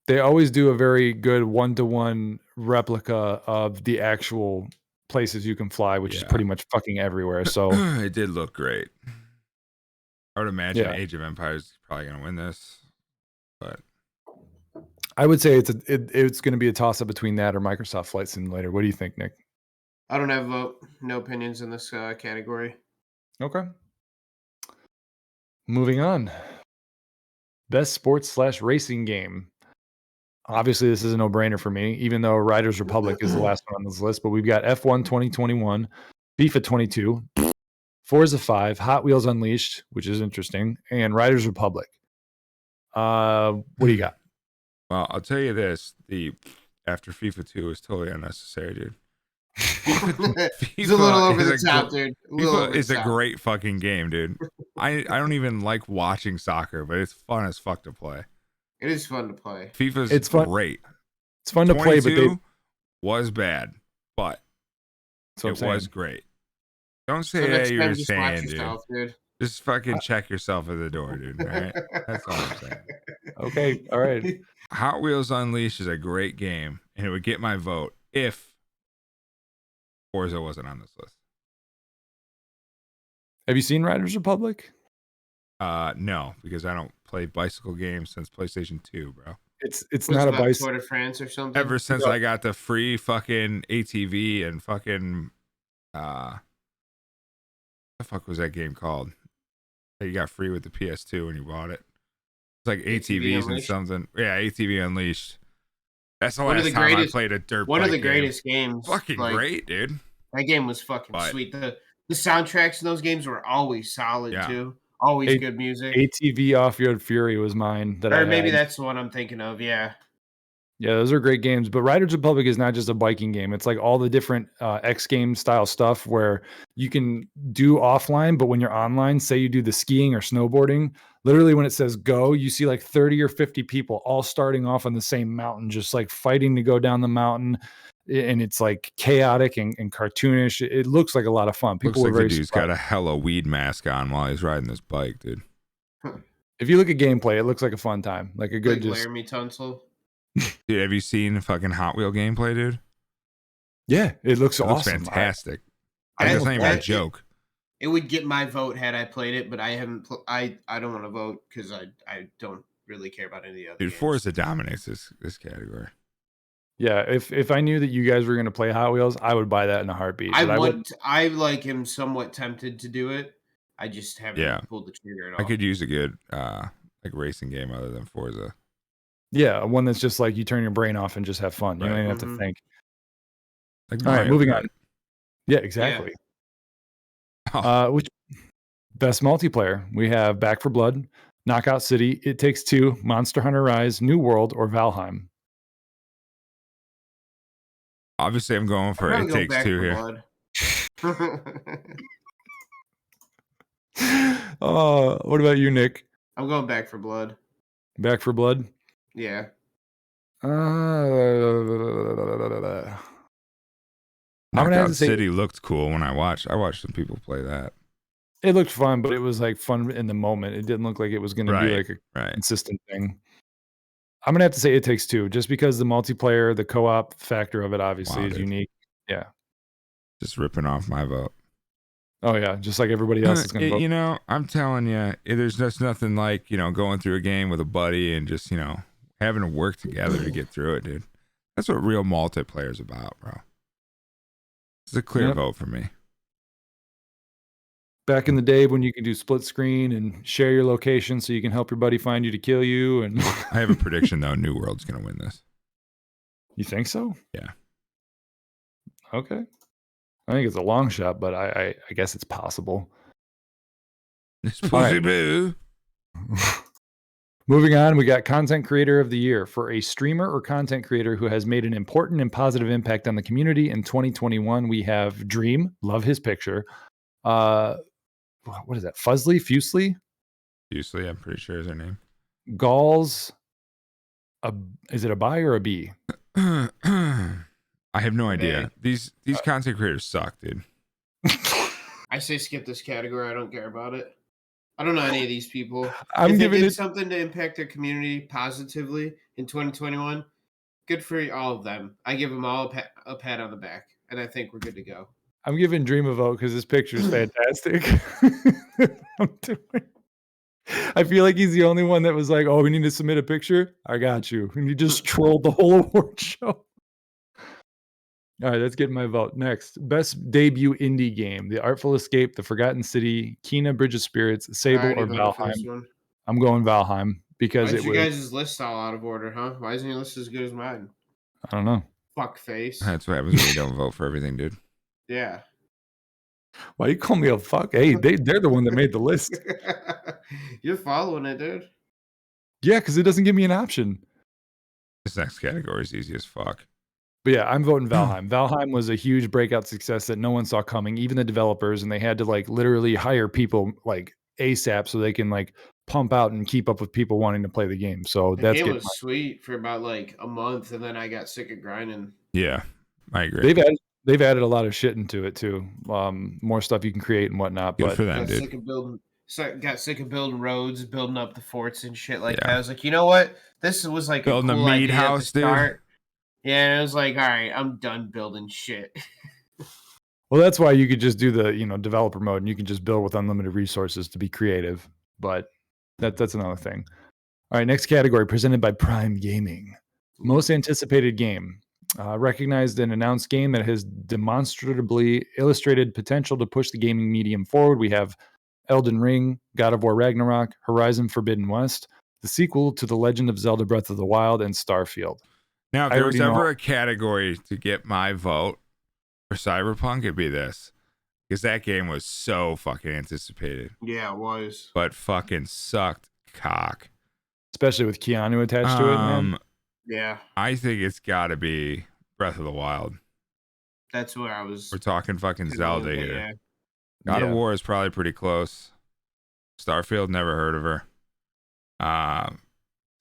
They always do a very good one-to-one replica of the actual places you can fly, which is pretty much fucking everywhere. So it did look great. I would imagine Yeah. Age of Empires is probably going to win this, but I would say it's going to be a toss-up between that or Microsoft Flight Simulator. What do you think, Nick? I don't have a vote. No opinions in this category. Okay. Moving on. Best sports/racing game. Obviously, this is a no-brainer for me, even though Riders Republic is the last one on this list. But we've got F1 2021, FIFA 22, Forza 5, Hot Wheels Unleashed, which is interesting, and Riders Republic. What do you got? Well, I'll tell you this: after FIFA 2 is totally unnecessary, dude. It's a little over the top, dude. FIFA is a great fucking game, dude. I don't even like watching soccer, but it's fun as fuck to play. It is fun to play. It's great. It's fun to play, but they was bad, but it was great. Don't say that you're saying, dude. Just fucking check yourself at the door, dude. All right? That's all I'm saying. Okay, all right. Hot Wheels Unleashed is a great game, and it would get my vote if Forza wasn't on this list. Have you seen Riders Republic? No, because I don't play bicycle games since PlayStation 2, bro. It's not a bicycle. Tour de France or something. Ever since I got the free fucking ATV and fucking what the fuck was that game called? That you got free with the PS2 when you bought it. It's like ATVs and something. Yeah, ATV Unleashed. That's the last time I played a dirt bike. One of the greatest games. Fucking great, dude. That game was fucking sweet. The soundtracks in those games were always solid too. Always good music. ATV Off-Road Fury was mine. Maybe that's the one I'm thinking of. Yeah. Yeah, those are great games. But Riders Republic is not just a biking game. It's like all the different X game style stuff where you can do offline, but when you're online, say you do the skiing or snowboarding, literally when it says go, you see like 30 or 50 people all starting off on the same mountain, just like fighting to go down the mountain. And it's like chaotic and cartoonish. It looks like a lot of fun. People looks like the dude's got a hella weed mask on while he's riding this bike, dude. If you look at gameplay, it looks like a fun time. Like a good Laramie Tunsil. Dude, have you seen fucking Hot Wheel gameplay, dude? Yeah, it looks awesome. Looks fantastic. That's not even a joke. It would get my vote had I played it, but I haven't. I don't want to vote because I don't really care about any of the other. Dude, Forza dominates this category. Yeah, if I knew that you guys were going to play Hot Wheels, I would buy that in a heartbeat. I like him somewhat tempted to do it. I just haven't pulled the trigger at all. I could use a good like racing game other than Forza. Yeah, one that's just like you turn your brain off and just have fun. You don't even have to think. Like all right, moving on. Yeah, exactly. Yeah. Which best multiplayer? We have Back 4 Blood, Knockout City, It Takes Two, Monster Hunter Rise, New World, or Valheim. Obviously, I'm going for It Takes Two here. What about you, Nick? I'm going Back 4 Blood. Back 4 Blood? Yeah. Knockout City looked cool when I watched some people play that. It looked fun, but it was like fun in the moment. It didn't look like it was going to be like a consistent thing. I'm going to have to say It Takes Two, just because the multiplayer, the co-op factor of it obviously is unique. Yeah. Just ripping off my vote. Oh, yeah. Just like everybody else is going to vote. You know, I'm telling you, there's just nothing like, going through a game with a buddy and just, having to work together to get through it, dude. That's what real multiplayer is about, bro. It's a clear vote for me. Back in the day when you could do split screen and share your location so you can help your buddy find you to kill you. And I have a prediction, though. New World's going to win this. You think so? Yeah. Okay. I think it's a long shot, but I guess it's possible. It's possible. Moving on, we got Content Creator of the Year for a streamer or content creator who has made an important and positive impact on the community. In 2021, we have Dream. Love his picture. What is that? Fusely? Fusely, I'm pretty sure is her name. Galls. Is it a buy or a B? I have no Okay. idea. These content creators suck, dude. I say skip this category. I don't care about it. I don't know any of these people. I'm If they giving did it. something to impact their community positively in 2021, good for all of them. I give them all a pat on the back, and I think we're good to go. I'm giving Dream a vote because this picture is fantastic. I feel like he's the only one that was like, "Oh, we need to submit a picture. I got you," and he just trolled the whole award show. All right, let's get my vote. Next, best debut indie game: The Artful Escape, The Forgotten City, Kena Bridge of Spirits, I Sable, already or voted for this Valheim. one. I'm going Valheim Why because is it your was. guys' list all out of order, huh? Why isn't your list as good as mine? I don't know. Fuck face. That's what happens when you don't vote for everything, dude. Yeah. Why you call me a fuck? Hey, they're the one that made the list. You're following it, dude. Yeah, because it doesn't give me an option. This next category is easy as fuck. But yeah, I'm voting Valheim. Valheim was a huge breakout success that no one saw coming, even the developers, and they had to like literally hire people like ASAP so they can like pump out and keep up with people wanting to play the game. So The that's game getting was sweet for about like a month, and then I got sick of grinding. Yeah, I agree. they've added a lot of shit into it too. More stuff you can create and whatnot. Good But for them, Got dude. sick of building. Got sick of building roads, building up the forts and shit like Yeah. that. I was like, you know what? This was like Building a a cool meat idea house, at the dude. start. Yeah, and I was like, all right, I'm done building shit. well, that's why you could just do the developer mode and you can just build with unlimited resources to be creative. But that's another thing. All right, next category presented by Prime Gaming. Most anticipated game. Recognized and announced game that has demonstrably illustrated potential to push the gaming medium forward. We have Elden Ring, God of War Ragnarok, Horizon Forbidden West, the sequel to The Legend of Zelda Breath of the Wild, and Starfield. Now, if I there was already know- ever a category to get my vote for Cyberpunk, it'd be this. Because that game was so fucking anticipated. Yeah, it was. But fucking sucked cock. Especially with Keanu attached to it, man. Yeah, I think it's gotta be Breath of the Wild. that's where I was. We're talking fucking Zelda but here. yeah. God of Yeah. War is probably pretty close. Starfield, never heard of her.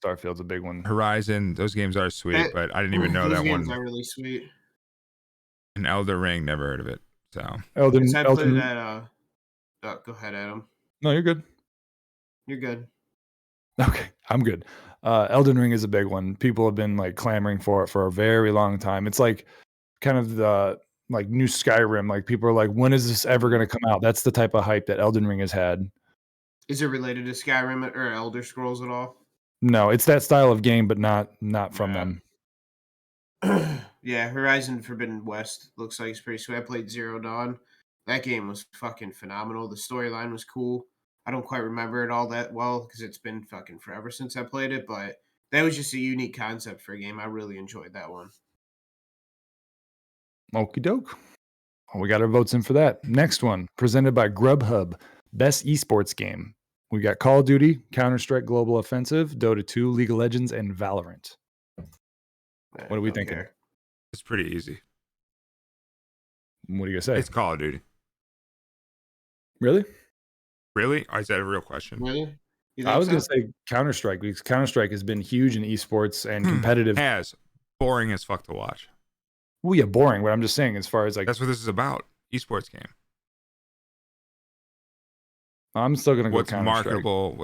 Starfield's a big one. Horizon, those games are sweet, That- but I didn't even know those that games one. are really sweet. An Elden Ring, never heard of it. So Elden. Because I played Elden. that. Go ahead, Adam. No, you're good. You're good. Okay, I'm good. Elden Ring is a big one. People have been like clamoring for it for a very long time. It's like kind of the like new Skyrim. Like people are like, when is this ever going to come out? That's the type of hype that Elden Ring has had. Is it related to Skyrim or Elder Scrolls at all? No, it's that style of game, but not from Yeah. them. Yeah, Horizon Forbidden West looks like it's pretty sweet. I played Zero Dawn. That game was fucking phenomenal. The storyline was cool. I don't quite remember it all that well because it's been fucking forever since I played it, but that was just a unique concept for a game. I really enjoyed that one. Okie doke. Well, we got our votes in for that. Next one, presented by Grubhub, best esports game. We got Call of Duty, Counter-Strike Global Offensive, Dota 2, League of Legends, and Valorant. What are we Don't thinking? care. it's pretty easy. What do you guys say? It's Call of Duty. Really? Really? Is that a real question? Really? You I think was going to so? say Counter-Strike because Counter-Strike has been huge in esports and competitive. Has boring as fuck to watch. Well, yeah, boring. But I'm just saying, as far as like, That's what this is about. Esports game. I'm still going to go What's Counter-Strike. marketable?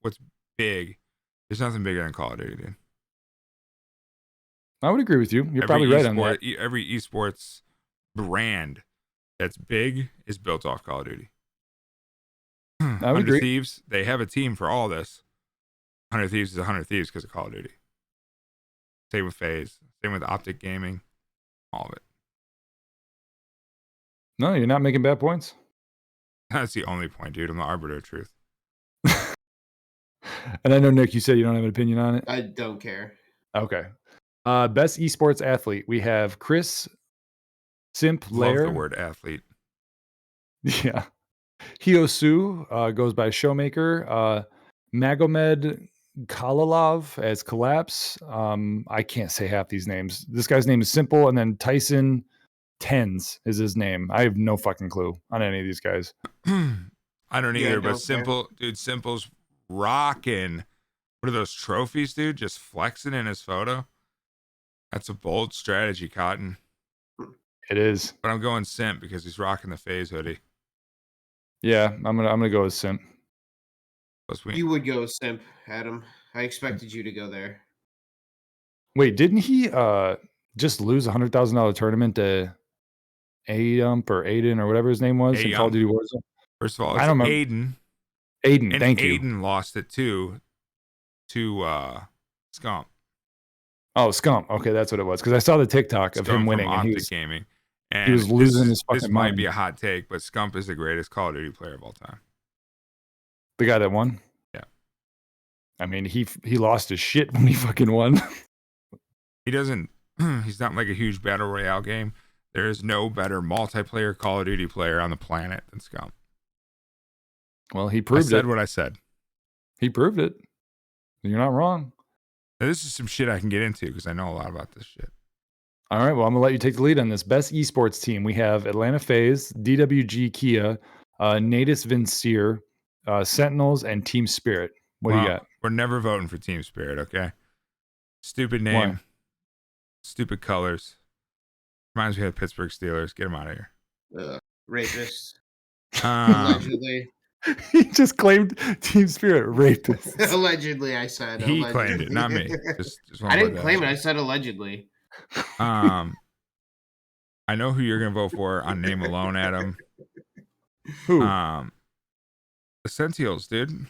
What's big? There's nothing bigger than Call of Duty, dude. I would agree with you. You're probably right on that. Every esports brand that's big is built off Call of Duty. I would 100 agree. Thieves, they have a team for all this. 100 Thieves is 100 Thieves because of Call of Duty. Same with FaZe. Same with Optic Gaming. All of it. No, you're not making bad points. That's the only point, dude. I'm the arbiter of truth. And I know, Nick, you said you don't have an opinion on it. I don't care. Okay. Best esports athlete. We have Chris Simp Love Lair. the word athlete. Yeah. Hiosu goes by Showmaker. Magomed Kalalov as Collapse. I can't say half these names. This guy's name is Simple, and then Tyson Tens is his name. I have no fucking clue on any of these guys. I don't Yeah, either, don't but care. Simple, dude, Simple's rocking. What are those trophies, dude? Just flexing in his photo. That's a bold strategy, Cotton. It is. But I'm going Simp because he's rocking the FaZe hoodie. Yeah, I'm gonna go with Simp. Plus we You would go Simp, Adam. I expected you to go there. Wait, didn't he just lose $100,000 tournament to Adump or Aiden or whatever his name was in Call of Duty Warzone? First of all, I it's don't remember. Aiden. Aiden, And thank you. Aiden lost it too to Scump. Oh, Scump. Okay, that's what it was. Because I saw the TikTok of him winning, and Gaming. And he was losing his fucking This mind. might be a hot take, but Scump is the greatest Call of Duty player of all time. The guy that won? Yeah. I mean, he lost his shit when he fucking won. He doesn't. He's not like a huge battle royale game. There is no better multiplayer Call of Duty player on the planet than Scump. Well, he proved I it. said what I said. He proved it. You're not wrong. Now, this is some shit I can get into because I know a lot about this shit. All right. Well, I'm gonna let you take the lead on this. Best esports team. We have Atlanta FaZe, DWG Kia, Natus Vincere, Sentinels, and Team Spirit. What do you got? We're never voting for Team Spirit, okay? Stupid name. Why? Stupid colors. Reminds me of the Pittsburgh Steelers. Get them out of here. Rapist. Allegedly. He just claimed Team Spirit rapist. Allegedly, I said. He allegedly. claimed it, not me. Just I didn't claim it. I said allegedly. I know who you're gonna vote for on name alone, Adam. Who? The Sentinels, dude.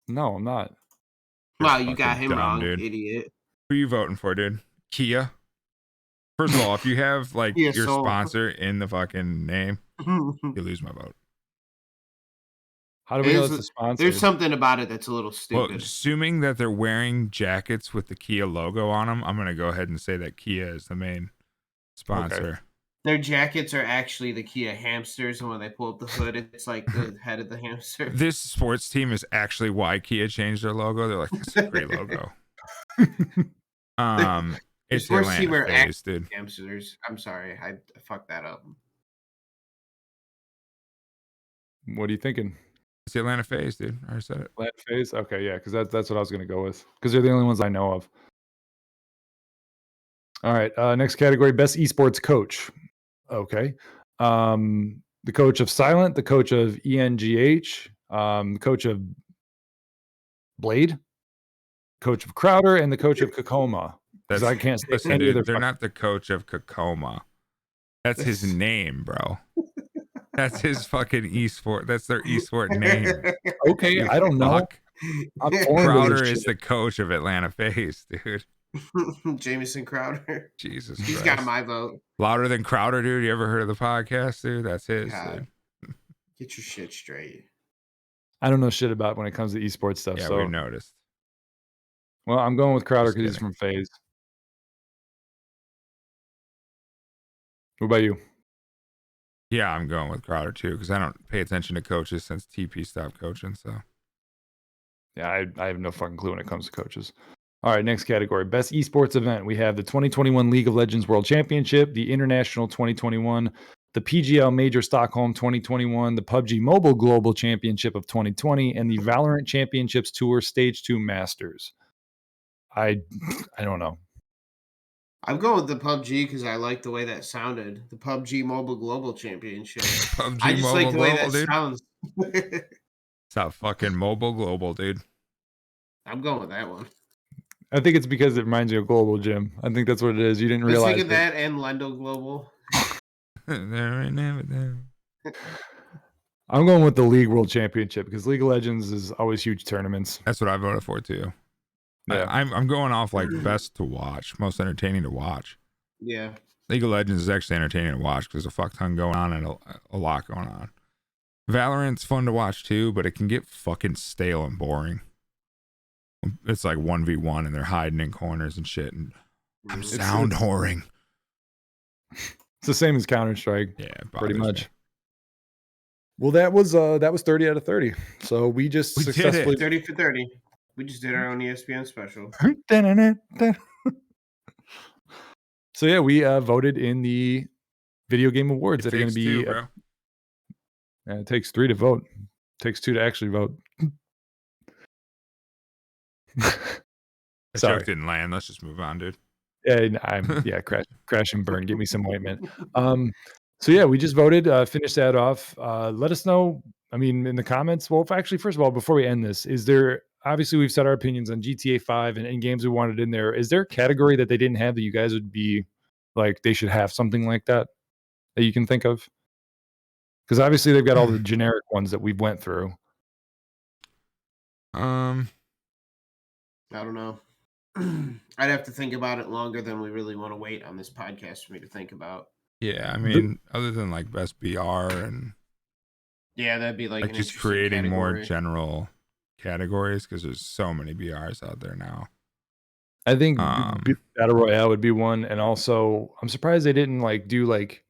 No, I'm not. Wow, you got him dumb, wrong, dude. idiot. Who are you voting for, dude? Kia. First of all, if you have like Kia your Soul. sponsor in the fucking name, you lose my vote. How do we know it's the sponsor? There's something about it that's a little stupid. Well, assuming that they're wearing jackets with the Kia logo on them, I'm gonna go ahead and say that Kia is the main sponsor. Okay. Their jackets are actually the Kia hamsters, and when they pull up the hood, it's like the head of the hamster. This sports team is actually why Kia changed their logo. They're like, that's a great logo. It's sports team Atlanta are FaZe, dude. Hamsters. I'm sorry, I fucked that up. What are you thinking? It's the Atlanta FaZe, dude. I already said it. Atlanta FaZe? Okay, yeah, because that's what I was going to go with. Because they're the only ones I know of. All right, next category, best esports coach. Okay. The coach of Silent, the coach of ENGH, the coach of Blade, coach of Crowder, and the coach of Kakoma. Because I can't say Listen, any dude, other. they're not the coach of Kakoma. That's his name, bro. That's his fucking esport. That's their esport name. Okay, I don't know. Crowder is the coach of Atlanta FaZe, dude. Jameson Crowder. Jesus He's Christ. got my vote. Louder than Crowder, dude. You ever heard of the podcast, dude? That's his. God. Get your shit straight. I don't know shit about when it comes to esports stuff. Yeah, so we noticed. Well, I'm going with Crowder because he's from FaZe. What about you? Yeah, I'm going with Crowder too because I don't pay attention to coaches since TP stopped coaching. So yeah, I have no fucking clue when it comes to coaches. All right, next category, best esports event. We have the 2021 League of Legends World Championship, the International 2021, the PGL Major Stockholm 2021, the PUBG Mobile Global Championship of 2020, and the Valorant Championships Tour Stage 2 Masters. I don't know. I'm going with the PUBG because I like the way that sounded. The PUBG Mobile Global Championship. PUBG I just Mobile like the way Global, that dude. sounds. It's not fucking Mobile Global, dude. I'm going with that one. I think it's because it reminds you of Global Gym. I think that's what it is. You didn't realize. I was thinking that and Lendo Global. I'm going with the League World Championship because League of Legends is always huge tournaments. That's what I voted for too. Yeah. I'm going off like best to watch, most entertaining to watch. Yeah. League of Legends is actually entertaining to watch because there's a fuck ton going on and a lot going on. Valorant's fun to watch too, but it can get fucking stale and boring. It's like 1v1 and they're hiding in corners and shit. And I'm sound whoring. It's the same as Counter-Strike. Yeah, pretty much. Me. Well, that was 30 out of 30. So we successfully 30 for 30. We just did our own ESPN special. So yeah, we voted in the video game awards that are going to be. Bro. It takes 3 to vote. It takes 2 to actually vote. The joke didn't land. Let's just move on, dude. And crash and burn. Get me some ointment. So yeah, we just voted. Finish that off. Let us know. I mean, in the comments. Well, actually, first of all, before we end this, is there? Obviously, we've said our opinions on GTA 5 and games we wanted in there. Is there a category that they didn't have that you guys would be like they should have something like that you can think of? Because obviously they've got all the generic ones that we've went through. I don't know. I'd have to think about it longer than we really want to wait on this podcast for me to think about. Yeah, I mean, other than like best BR and yeah, that'd be like an just interesting creating category. more general categories because there's so many BRs out there now. I think Battle Royale would be one, and also I'm surprised they didn't like do like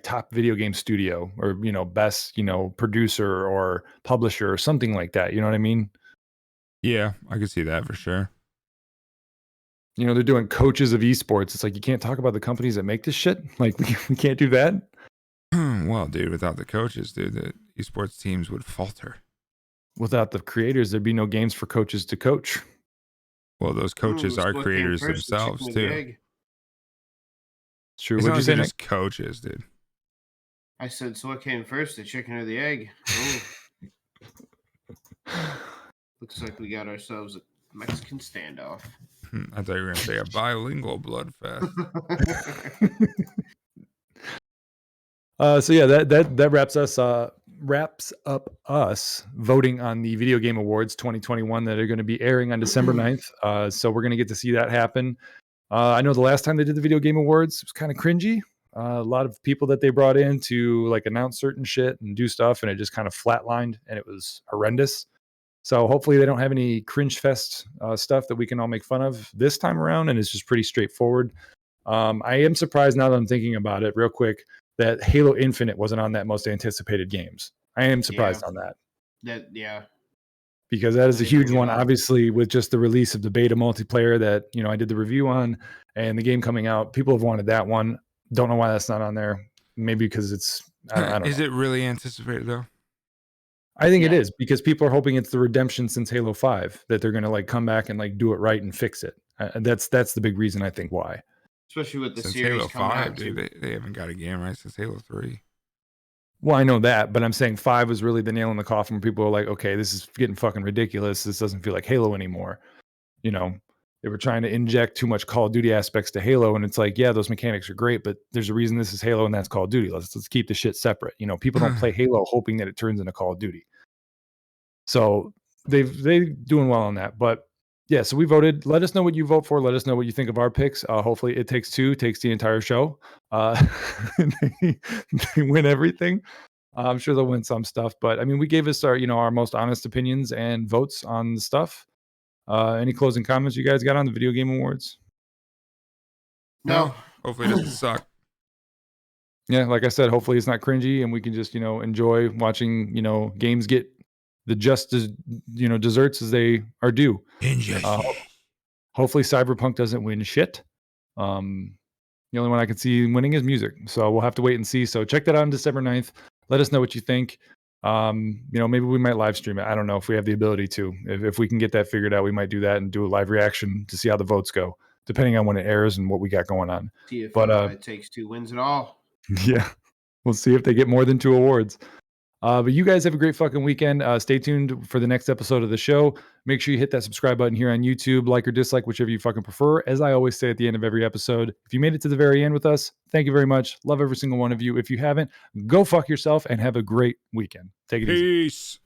top video game studio or best producer or publisher or something like that. You know what I mean? Yeah, I could see that for sure. They're doing coaches of esports. It's like you can't talk about the companies that make this shit. Like we can't do that. Well, dude, without the coaches, dude, the esports teams would falter. Without the creators, there'd be no games for coaches to coach. Well, those coaches are creators themselves too. It's true. What'd you say? Just coaches, dude. I said, so what came first, the chicken or the egg? Looks like we got ourselves a Mexican standoff. I thought you were gonna say a bilingual bloodfest. So yeah, that wraps up us voting on the Video Game Awards 2021 that are going to be airing on December 9th. So we're going to get to see that happen. I know the last time they did the Video Game Awards, it was kind of cringy. A lot of people that they brought in to like announce certain shit and do stuff, and it just kind of flatlined, and it was horrendous. So hopefully they don't have any cringe fest stuff that we can all make fun of this time around, and it's just pretty straightforward. I am surprised now that I'm thinking about it real quick that Halo Infinite wasn't on that most anticipated games. I am surprised on that. Because that is a huge one, obviously, with just the release of the beta multiplayer that, I did the review on and the game coming out. People have wanted that one. Don't know why that's not on there. Maybe because it's, I don't know. Is it really anticipated though? I think it is because people are hoping it's the redemption since Halo 5 that they're going to like come back and like do it right and fix it. That's the big reason I think why. Especially with the since series Halo 5, out, dude, they haven't got a game right since Halo 3. Well, I know that, but I'm saying 5 was really the nail in the coffin where people are like, okay, this is getting fucking ridiculous. This doesn't feel like Halo anymore. They were trying to inject too much Call of Duty aspects to Halo, and it's like, yeah, those mechanics are great, but there's a reason this is Halo and that's Call of Duty. Let's keep the shit separate. People don't play Halo hoping that it turns into Call of Duty. So they doing well on that, but yeah, so we voted. Let us know what you vote for. Let us know what you think of our picks. Hopefully It Takes Two takes the entire show. They win everything. I'm sure they'll win some stuff, but I mean, we gave us our most honest opinions and votes on the stuff. Any closing comments you guys got on the Video Game Awards? No. Hopefully it doesn't suck. Yeah, like I said, hopefully it's not cringy and we can just, enjoy watching, games get the just as, desserts as they are due. Hopefully Cyberpunk doesn't win shit. The only one I can see winning is music. So we'll have to wait and see. So check that out on December 9th. Let us know what you think. Maybe we might live stream it. I don't know if we have the ability to. If we can get that figured out, we might do that and do a live reaction to see how the votes go, depending on when it airs and what we got going on. See if It Takes Two wins it all. Yeah. We'll see if they get more than 2 awards. But you guys have a great fucking weekend. Stay tuned for the next episode of the show. Make sure you hit that subscribe button here on YouTube, like or dislike, whichever you fucking prefer. As I always say at the end of every episode, if you made it to the very end with us, thank you very much. Love every single one of you. If you haven't, go fuck yourself and have a great weekend. Take it easy. Peace.